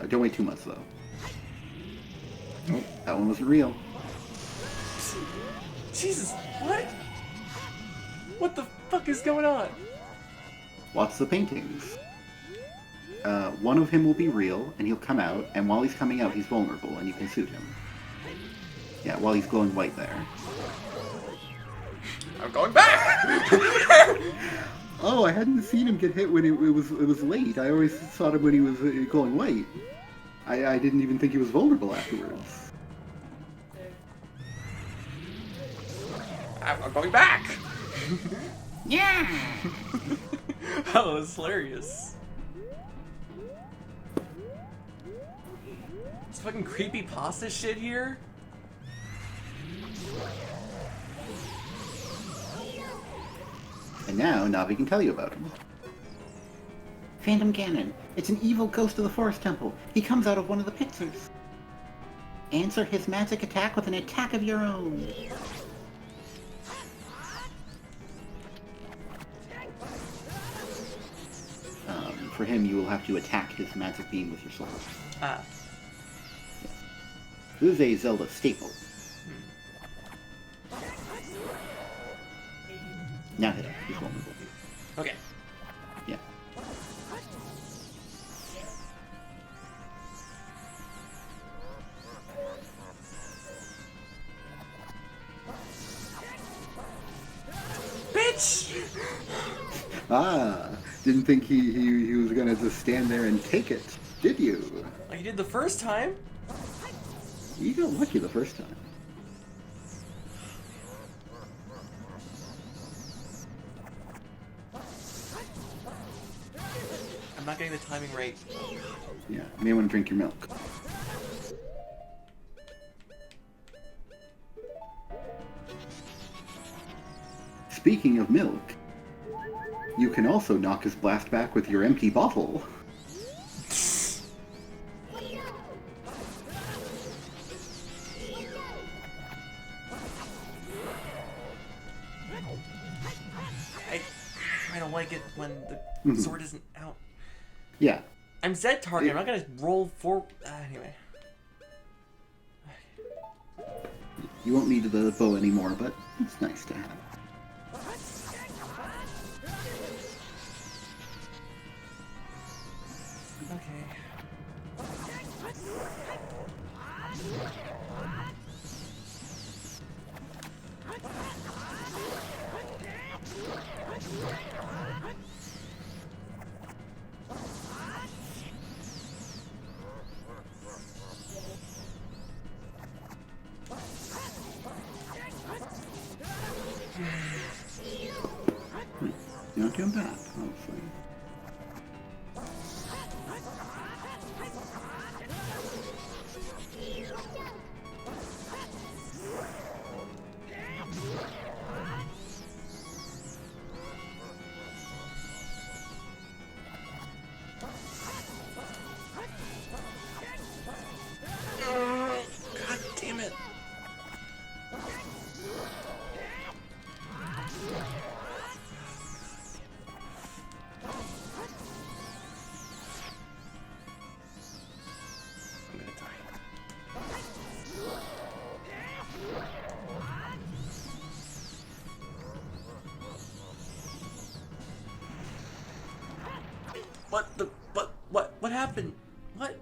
Speaker 2: Don't wait too much, though. Oh, that one wasn't real.
Speaker 3: Jesus, what? What the fuck is going on?
Speaker 2: Watch the paintings. One of him will be real, and he'll come out, and while he's coming out, he's vulnerable, and you can shoot him. Yeah, while he's glowing white there.
Speaker 3: I'm going back!
Speaker 2: Oh, I hadn't seen him get hit when it was late. I always saw him when he was glowing white. I didn't even think he was vulnerable afterwards.
Speaker 3: I'm going back!
Speaker 2: Yeah!
Speaker 3: That was hilarious. This fucking creepy pasta shit here?
Speaker 2: And now Navi can tell you about him. Phantom Ganon. It's an evil ghost of the Forest Temple. He comes out of one of the pictures. Answer his magic attack with an attack of your own. For him, you will have to attack his magic beam with your sword.
Speaker 3: Ah.
Speaker 2: Yes. This is a Zelda staple. Now hit him. He's vulnerable.
Speaker 3: Okay.
Speaker 2: Yeah.
Speaker 3: Bitch!
Speaker 2: Ah, didn't think he was gonna just stand there and take it, did you?
Speaker 3: Like you did the first time?
Speaker 2: You got lucky the first time.
Speaker 3: I'm not getting the timing right.
Speaker 2: Yeah, you may want to drink your milk. Speaking of milk, you can also knock his blast back with your empty bottle.
Speaker 3: like it when the sword isn't out.
Speaker 2: Yeah.
Speaker 3: I'm Z target. I'm not gonna roll for. Anyway.
Speaker 2: You won't need the bow anymore, but it's nice to have.
Speaker 3: Okay.
Speaker 2: You're not doing bad, honestly.
Speaker 3: God damn it.
Speaker 1: I'm gonna die.
Speaker 3: What happened? What?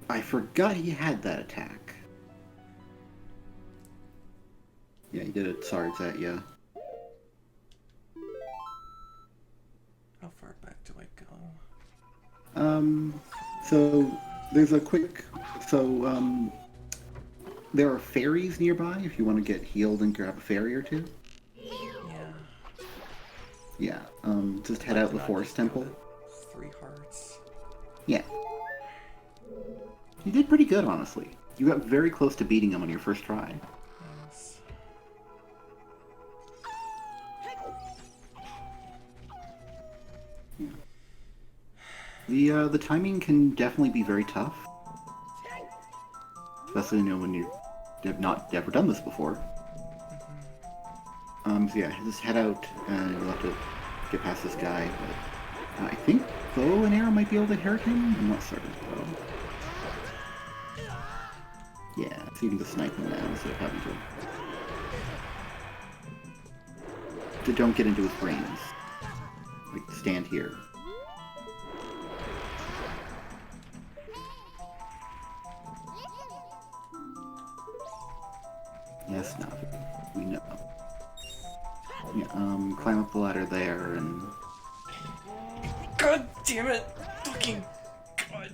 Speaker 2: I forgot he had that attack. Yeah, he did it. Sorry, it's at you.
Speaker 3: How far back do I go?
Speaker 2: So there's a quick. So there are fairies nearby if you want to get healed and grab a fairy or two.
Speaker 3: Yeah.
Speaker 2: Yeah. Just head out the forest temple.
Speaker 3: 3 hearts.
Speaker 2: Yeah. You did pretty good, honestly. You got very close to beating him on your first try.
Speaker 3: Yes.
Speaker 2: The timing can definitely be very tough. Especially, when you have not ever done this before. So yeah, just head out and you'll have to get past this guy, but I think bow and arrow might be able to hurt him? I'm not certain, though. Yeah, so you can just snipe him now instead of having to... Don't get into his brains. Like, stand here. Yes, no, we know. Yeah, climb up the ladder there and...
Speaker 3: God damn it! Fucking God!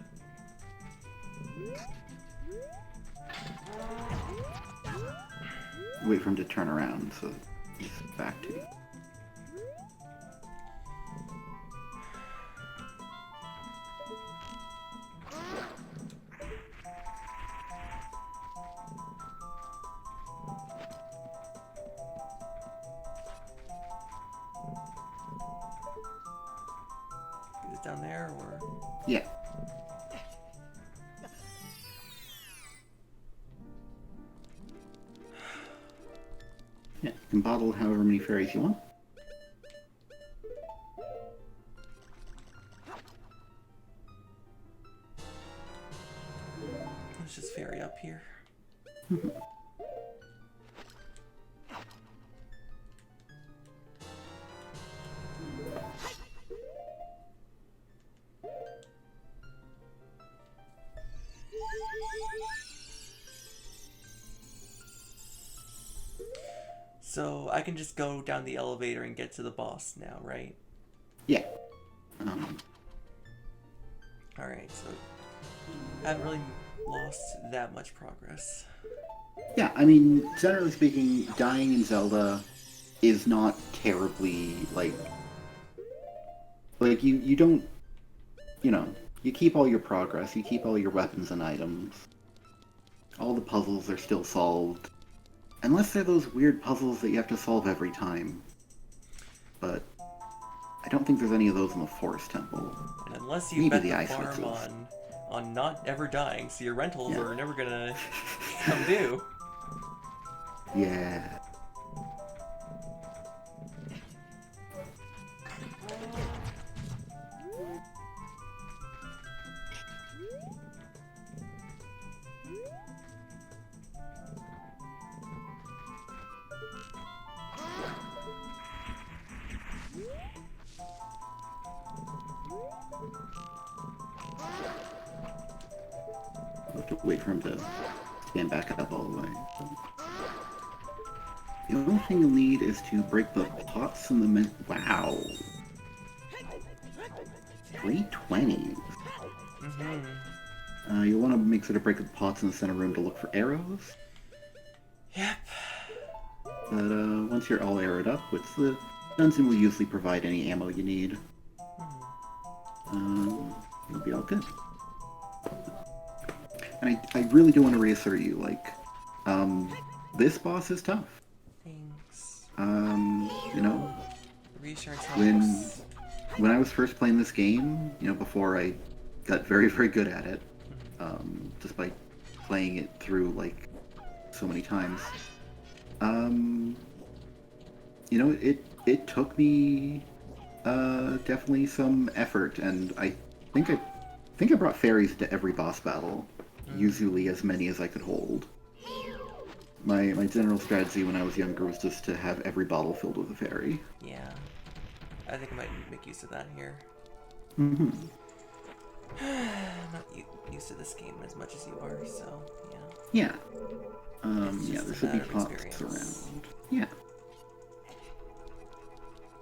Speaker 2: Wait for him to turn around, so he's back to you.
Speaker 3: Is it down there or?
Speaker 2: Yeah. Yeah, you can bottle however many fairies you want.
Speaker 3: Let's just ferry up here. So I can just go down the elevator and get to the boss now, right?
Speaker 2: Yeah.
Speaker 3: Alright, so I haven't really lost that much progress.
Speaker 2: Yeah, I mean, generally speaking, dying in Zelda is not terribly, like, you don't, you keep all your progress, you keep all your weapons and items. All the puzzles are still solved. Unless they're those weird puzzles that you have to solve every time. But I don't think there's any of those in the Forest Temple.
Speaker 3: And unless you bet the farm on not ever dying, so your rentals are never gonna come due.
Speaker 2: Yeah. to wait for him to stand back up all the way. So. The only thing you'll need is to break the pots in the Wow. 320s.
Speaker 3: Mm-hmm.
Speaker 2: You'll want to make sure to break the pots in the center room to look for arrows.
Speaker 3: Yep.
Speaker 2: But once you're all arrowed up, which the dungeon will usually provide any ammo you need, you'll be all good. And I really do want to reassert you, like, this boss is tough.
Speaker 3: Thanks.
Speaker 2: You know,
Speaker 3: Reassurance helps.
Speaker 2: when I was first playing this game, you know, before I got very, very good at it, just by playing it through, like, so many times, you know, it took me, definitely some effort, and I think I brought fairies to every boss battle, usually as many as I could hold. My general strategy when I was younger was just to have every bottle filled with a fairy.
Speaker 3: Yeah. I think I might make use of that here.
Speaker 2: Mm-hmm.
Speaker 3: I'm not used to this game as much as you are, so, yeah.
Speaker 2: Yeah.
Speaker 3: It's
Speaker 2: Yeah,
Speaker 3: just
Speaker 2: there
Speaker 3: a
Speaker 2: should be
Speaker 3: matter of
Speaker 2: pots
Speaker 3: experience.
Speaker 2: around. Yeah.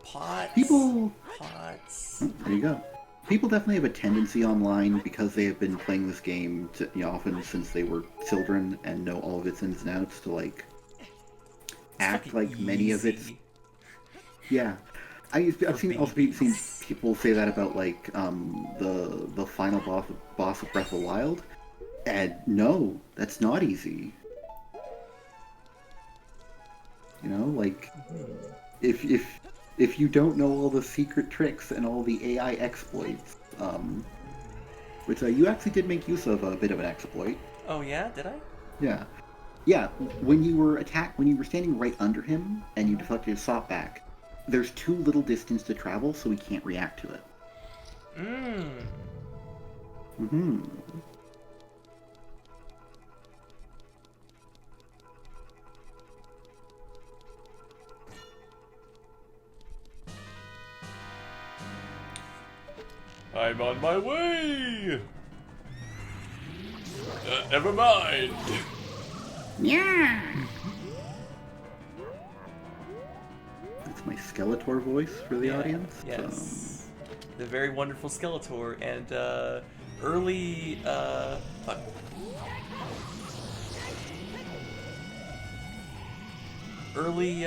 Speaker 3: Pots.
Speaker 2: People...
Speaker 3: Pots.
Speaker 2: Oh, there you go. People definitely have a tendency online, because they have been playing this game, often since they were children and know all of its ins and outs, to, like, act like many of its... Yeah. I've seen people say that about, like, the final boss of Breath of the Wild. And no, that's not easy. You know, like, if you don't know all the secret tricks and all the AI exploits, which you actually did make use of a bit of an exploit.
Speaker 3: Oh yeah, did I?
Speaker 2: Yeah. Yeah, when you were standing right under him and you deflected his shot back, there's too little distance to travel, so he can't react to it. Mm-hmm.
Speaker 1: I'm on my way! Never mind!
Speaker 2: Yeah! That's my Skeletor voice for the audience.
Speaker 3: Yes. The very wonderful Skeletor and early fuck. Early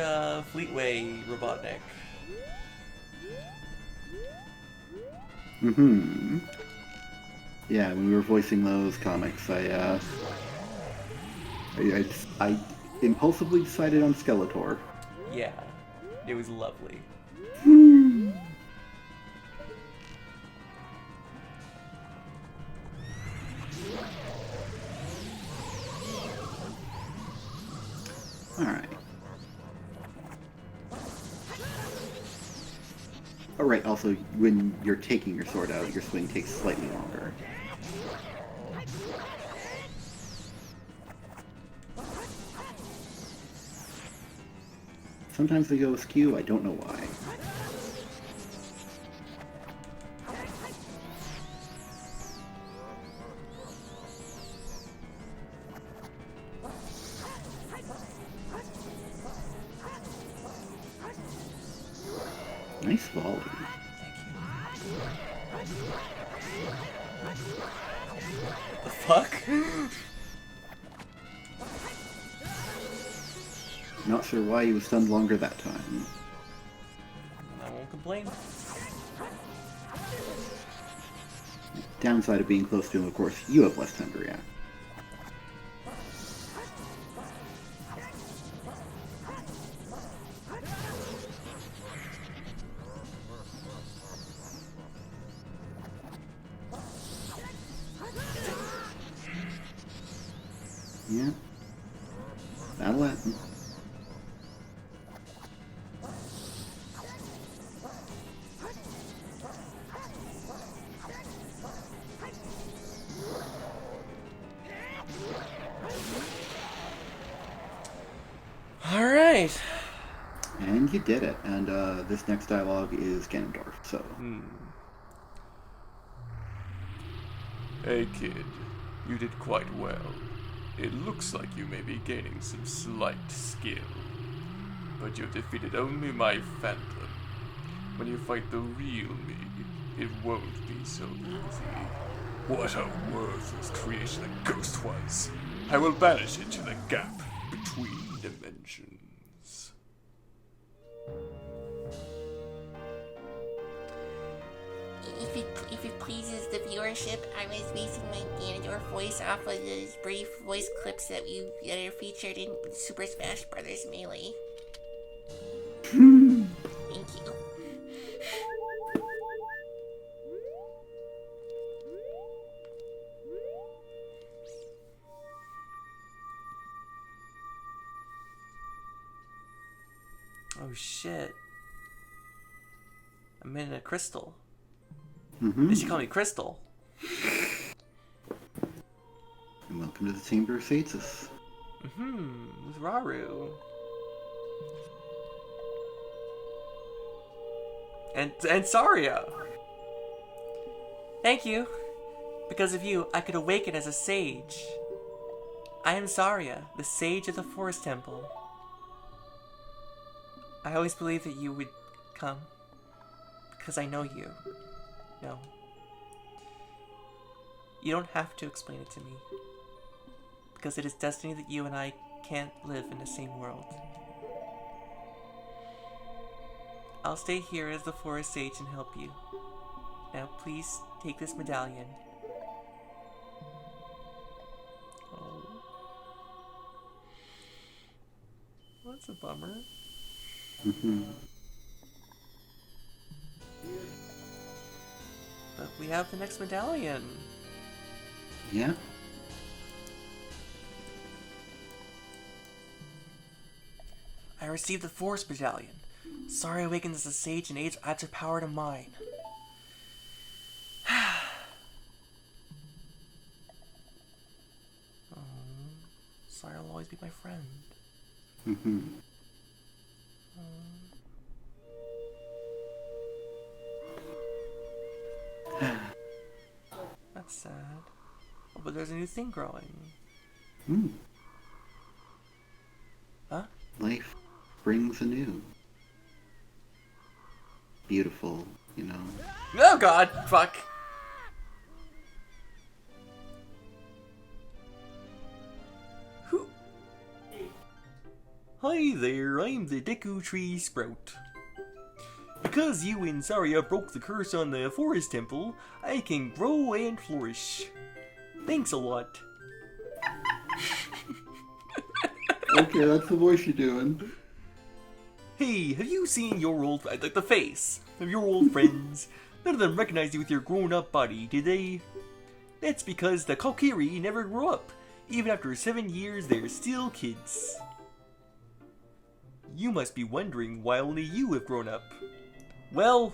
Speaker 3: Fleetway Robotnik.
Speaker 2: Mm-hmm. Yeah, when we were voicing those comics, I impulsively decided on Skeletor.
Speaker 3: Yeah. It was lovely.
Speaker 2: Alright. Oh, right, also, when you're taking your sword out, your swing takes slightly longer. Sometimes they go askew, I don't know why. Nice volley.
Speaker 3: The fuck?
Speaker 2: Not sure why he was stunned longer that time.
Speaker 3: I won't complain.
Speaker 2: Downside of being close to him, of course, you have less time to react. Yeah. That'll happen.
Speaker 3: Alright.
Speaker 2: And you did it. And this next dialogue is Ganondorf, so...
Speaker 1: Hey kid, You did quite well. It looks like you may be gaining some slight skill. But you defeated only my phantom. When you fight the real me, it won't be so easy. What a worthless creation a ghost was. I will banish it to the gap between dimensions.
Speaker 4: If it pleases the viewership, I was basing my Ganondorf voice off of those brief voice clips that are featured in Super Smash Bros. Melee. Thank you.
Speaker 3: Oh shit. I'm in a crystal.
Speaker 2: Mm-hmm.
Speaker 3: They should call me Crystal.
Speaker 2: And welcome to the Chamber of Sages.
Speaker 3: With Raru. And Saria. Thank you. Because of you, I could awaken as a sage. I am Saria, the sage of the Forest Temple. I always believed that you would come. Because I know you. No. You don't have to explain it to me. Because it is destiny that you and I can't live in the same world. I'll stay here as the forest sage and help you. Now please take this medallion. Oh. That's a bummer. But we have the next medallion.
Speaker 2: Yeah.
Speaker 3: I received the Forest Medallion. Sorry awakens as a sage and adds her power to mine. Sorry will always be my friend. That's sad. Oh, but there's a new thing growing. Huh?
Speaker 2: Life brings anew. Beautiful, you know.
Speaker 3: Oh god! Fuck! Who? Hi there, I'm the Deku Tree Sprout. Because you and Saria broke the curse on the Forest Temple, I can grow and flourish. Thanks a lot.
Speaker 2: Okay, that's the voice you're doing.
Speaker 3: Hey, have you seen your old, like the face of your old friends? None of them recognize you with your grown-up body, did they? That's because the Kokiri never grew up. Even after 7 years, they're still kids. You must be wondering why only you have grown up. Well,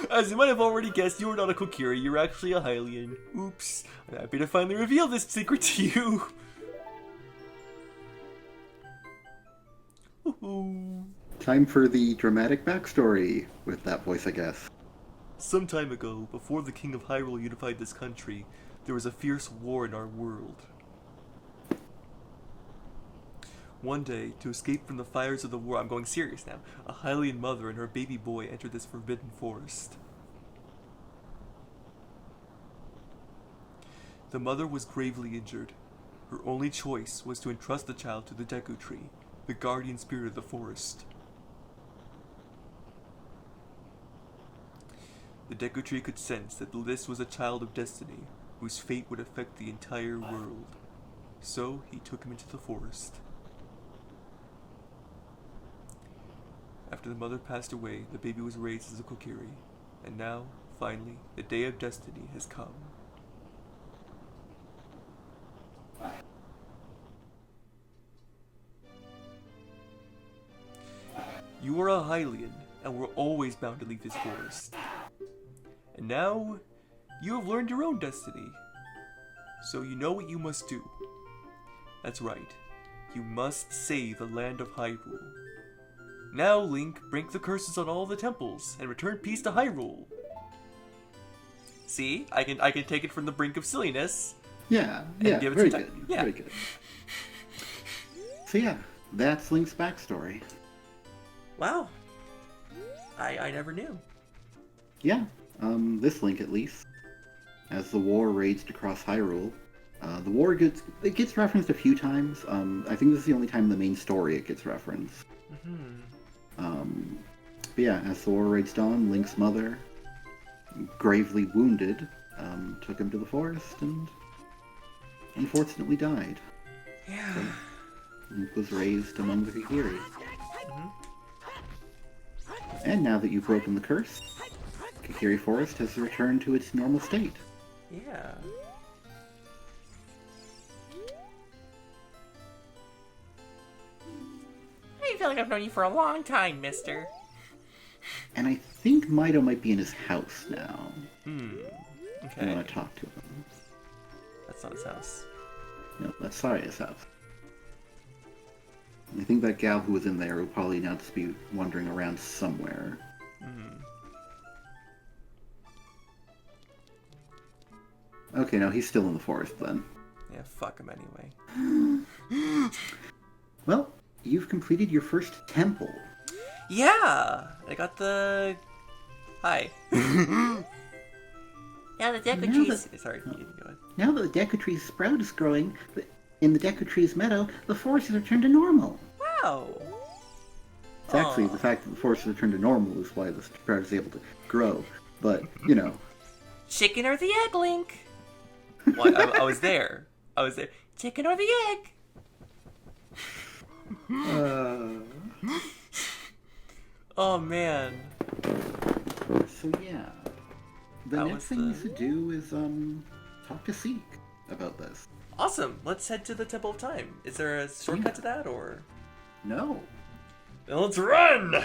Speaker 3: as you might have already guessed, you're not a Kokiri, you're actually a Hylian. Oops, I'm happy to finally reveal this secret to you.
Speaker 2: Time for the dramatic backstory with that voice, I guess.
Speaker 3: Some time ago, before the King of Hyrule unified this country, there was a fierce war in our world. One day, to escape from the fires of the war, I'm going serious now, a Hylian mother and her baby boy entered this forbidden forest. The mother was gravely injured. Her only choice was to entrust the child to the Deku Tree, the guardian spirit of the forest. The Deku Tree could sense that this was a child of destiny, whose fate would affect the entire world. So he took him into the forest. After the mother passed away, the baby was raised as a Kokiri, and now, finally, the day of destiny has come. You are a Hylian, and were always bound to leave this forest. And now, you have learned your own destiny. So you know what you must do. That's right, you must save the land of Hyrule. Now, Link, break the curses on all the temples, and return peace to Hyrule. See, I can take it from the brink of silliness.
Speaker 2: Yeah,
Speaker 3: And give it
Speaker 2: very
Speaker 3: some
Speaker 2: good.
Speaker 3: time. Yeah.
Speaker 2: Very good. So yeah, that's Link's backstory.
Speaker 3: Wow. I never knew.
Speaker 2: Yeah, this Link at least. As the war raged across Hyrule, the war gets referenced a few times. I think this is the only time in the main story it gets referenced. But yeah, as the war raged on, Link's mother, gravely wounded, took him to the forest and unfortunately died.
Speaker 3: Yeah.
Speaker 2: So Link was raised among the Kakiri. And now that you've broken the curse, Kakiri Forest has returned to its normal state.
Speaker 3: Yeah.
Speaker 4: I feel like I've known you for a long time, mister.
Speaker 2: And I think Mido might be in his house now.
Speaker 3: Okay.
Speaker 2: I want to talk to him.
Speaker 3: That's not his house.
Speaker 2: No, that's Saria's house. I think that gal who was in there will probably now just be wandering around somewhere. Okay, no, he's still in the forest then.
Speaker 3: Yeah, fuck him anyway.
Speaker 2: Well, you've completed your first temple.
Speaker 3: Yeah! I got the... Hi.
Speaker 4: Now the Deku
Speaker 2: Now
Speaker 4: trees.
Speaker 3: Sorry, you can go ahead.
Speaker 2: Now that the Deku Tree's sprout is growing in the Deku Tree's meadow, the forest has returned to normal.
Speaker 3: Wow!
Speaker 2: It's actually the fact that the forest has returned to normal is why the sprout is able to grow. But, you know.
Speaker 4: Chicken or the egg, Link?
Speaker 3: Well, I was there. I was there.
Speaker 4: Chicken or the egg?
Speaker 3: Oh, man.
Speaker 2: So yeah. The
Speaker 3: That
Speaker 2: next
Speaker 3: was
Speaker 2: thing you
Speaker 3: the-
Speaker 2: should do is talk to Sheik about this.
Speaker 3: Awesome! Let's head to the Temple of Time. Is there a shortcut to that, or...?
Speaker 2: No.
Speaker 3: Then let's run!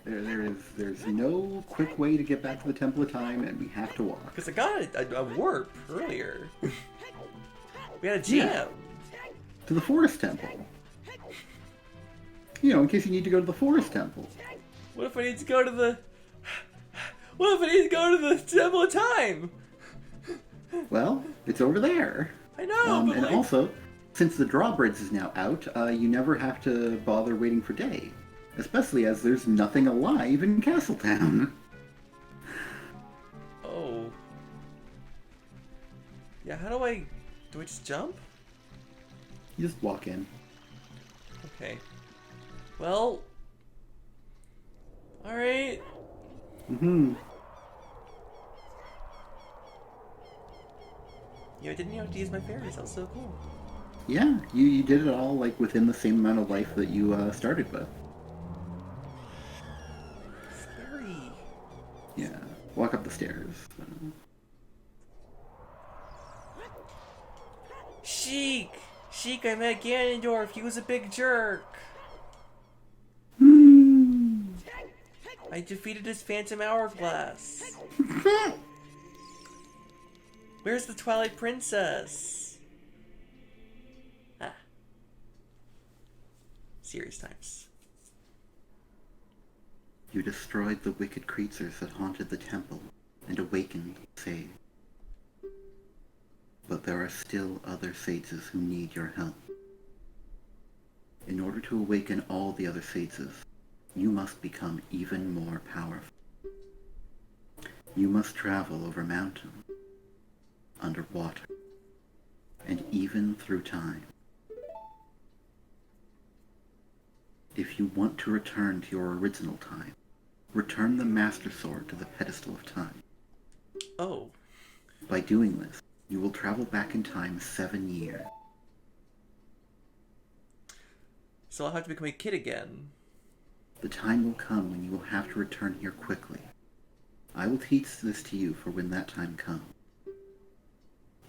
Speaker 2: There's no quick way to get back to the Temple of Time, and we have to walk.
Speaker 3: Because I got a warp earlier. We had a jam.
Speaker 2: Yeah. To the Forest Temple. You know, in case you need to go to the Forest Temple.
Speaker 3: What if I need to go to the... What if I need to go to the Temple of Time?
Speaker 2: Well, it's over there.
Speaker 3: I know, but
Speaker 2: And
Speaker 3: like...
Speaker 2: also, since the drawbridge is now out, you never have to bother waiting for day. Especially as there's nothing alive in Castletown.
Speaker 3: Oh. Yeah, how do I... Do I just jump?
Speaker 2: You just walk in.
Speaker 3: Okay. Well... Alright. Yeah, I didn't have to use my fairies. That was so cool.
Speaker 2: Yeah, you did it all like within the same amount of life that you started with.
Speaker 3: Scary.
Speaker 2: Yeah, walk up the stairs.
Speaker 3: Sheik! Sheik, I met Ganondorf. He was a big jerk. I defeated his Phantom Hourglass. Where's the Twilight Princess? Ah. Serious times.
Speaker 2: You destroyed the wicked creatures that haunted the temple and awakened Sage. But there are still other sages who need your help. In order to awaken all the other sages, you must become even more powerful. You must travel over mountains, underwater, and even through time. If you want to return to your original time, return the Master Sword to the pedestal of time.
Speaker 3: Oh.
Speaker 2: By doing this, you will travel back in time 7 years.
Speaker 3: So I'll have to become a kid again.
Speaker 2: The time will come when you will have to return here quickly. I will teach this to you for when that time comes.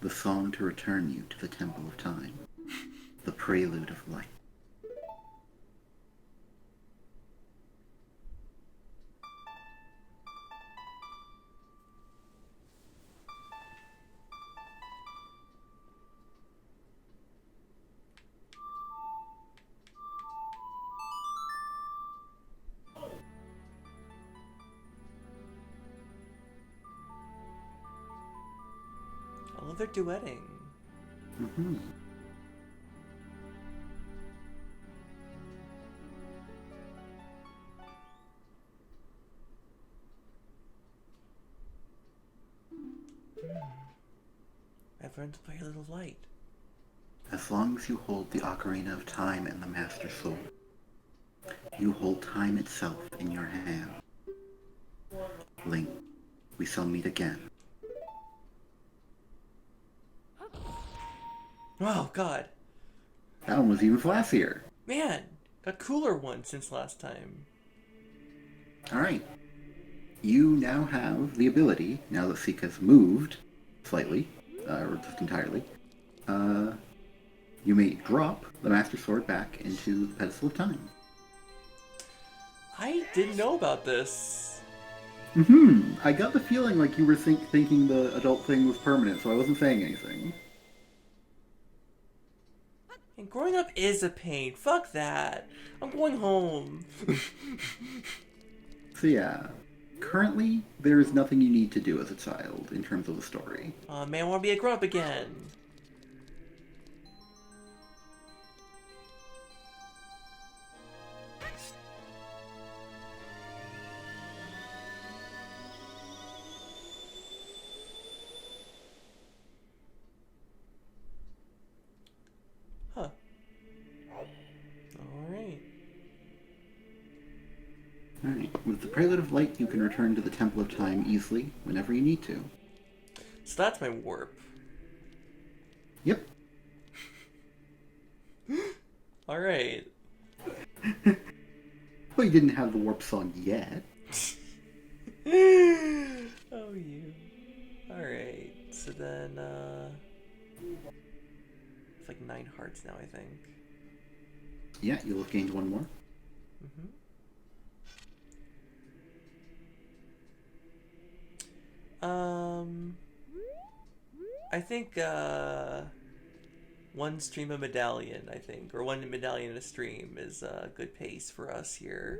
Speaker 2: The song to return you to the Temple of Time. The Prelude of Light.
Speaker 3: Oh, they're duetting.
Speaker 2: Mm-hmm.
Speaker 3: I've learned to play a little light.
Speaker 2: As long as you hold the Ocarina of Time and the Master Sword, you hold time itself in your hand. Link, we shall meet again.
Speaker 3: Oh, God.
Speaker 2: That one was even flassier.
Speaker 3: Man, a cooler one since last time.
Speaker 2: Alright. You now have the ability, now that Sheik has moved slightly, or just entirely, you may drop the Master Sword back into the Pedestal of Time.
Speaker 3: I didn't know about this.
Speaker 2: I got the feeling like you were thinking the adult thing was permanent, so I wasn't saying anything.
Speaker 3: And growing up is a pain. Fuck that. I'm going home.
Speaker 2: So yeah, currently there is nothing you need to do as a child in terms of the story.
Speaker 3: Aw, man, I want to be a grown-up again. Huh. Alright.
Speaker 2: Alright, with the Prelude of Light you can return to the Temple of Time easily, whenever you need to.
Speaker 3: So that's my warp.
Speaker 2: Yep.
Speaker 3: Alright.
Speaker 2: Well, you didn't have the warp song yet.
Speaker 3: Oh, you. Alright. So then, it's like 9 hearts now, I think.
Speaker 2: Yeah, you'll have gained one more.
Speaker 3: I think, one stream a medallion, I think, or one medallion a stream is a good pace for us here.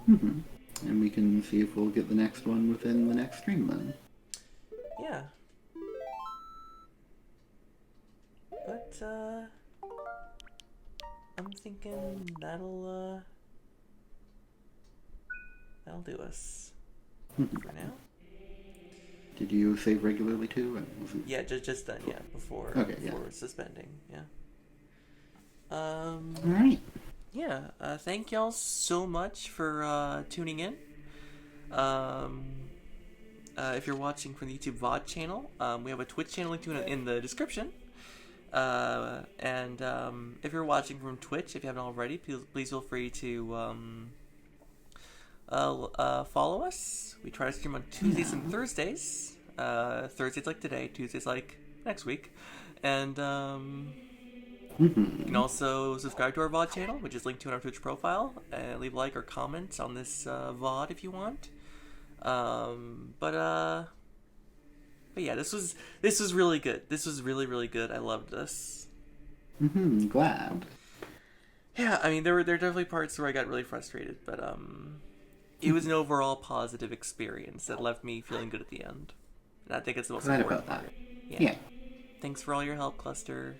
Speaker 2: And we can see if we'll get the next one within the next stream then.
Speaker 3: Yeah. But, I'm thinking that'll do us for now.
Speaker 2: Did you save regularly too? I wasn't...
Speaker 3: Yeah, just then, yeah, before suspending, yeah.
Speaker 2: Alright.
Speaker 3: Yeah, thank y'all so much for tuning in. If you're watching from the YouTube VOD channel, we have a Twitch channel link to it in the description. And if you're watching from Twitch, if you haven't already, please feel free to follow us. We try to stream on Tuesdays and Thursdays. Thursdays like today, Tuesdays like next week. And you can also subscribe to our VOD channel, which is linked to in our Twitch profile, and leave a like or comment on this VOD if you want. But yeah, this was really good. This was really, really good. I loved this.
Speaker 2: Glad.
Speaker 3: Yeah, I mean, there were definitely parts where I got really frustrated, but it was an overall positive experience that left me feeling good at the end. And I think it's the most important part. Yeah. Thanks for all your help, Cluster.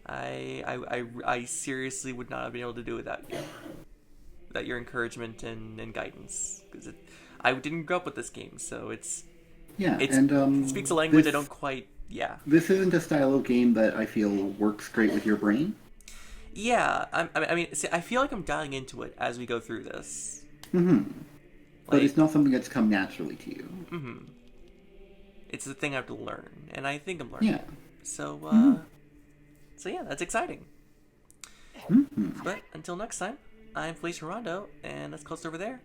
Speaker 3: I seriously would not have been able to do it without you. Without your encouragement and guidance, because I didn't grow up with this game, so it speaks a language I don't quite. Yeah.
Speaker 2: This isn't a style of game that I feel works great with your brain.
Speaker 3: Yeah, I mean, see, I feel like I'm dialing into it as we go through this.
Speaker 2: But it's not something that's come naturally to you.
Speaker 3: It's the thing I have to learn, and I think I'm learning.
Speaker 2: Yeah.
Speaker 3: So, so yeah, that's exciting. But until next time, I'm Felicia Rondo, and that's Close over there.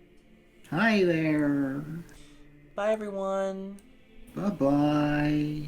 Speaker 2: Hi there.
Speaker 3: Bye, everyone.
Speaker 2: Bye-bye.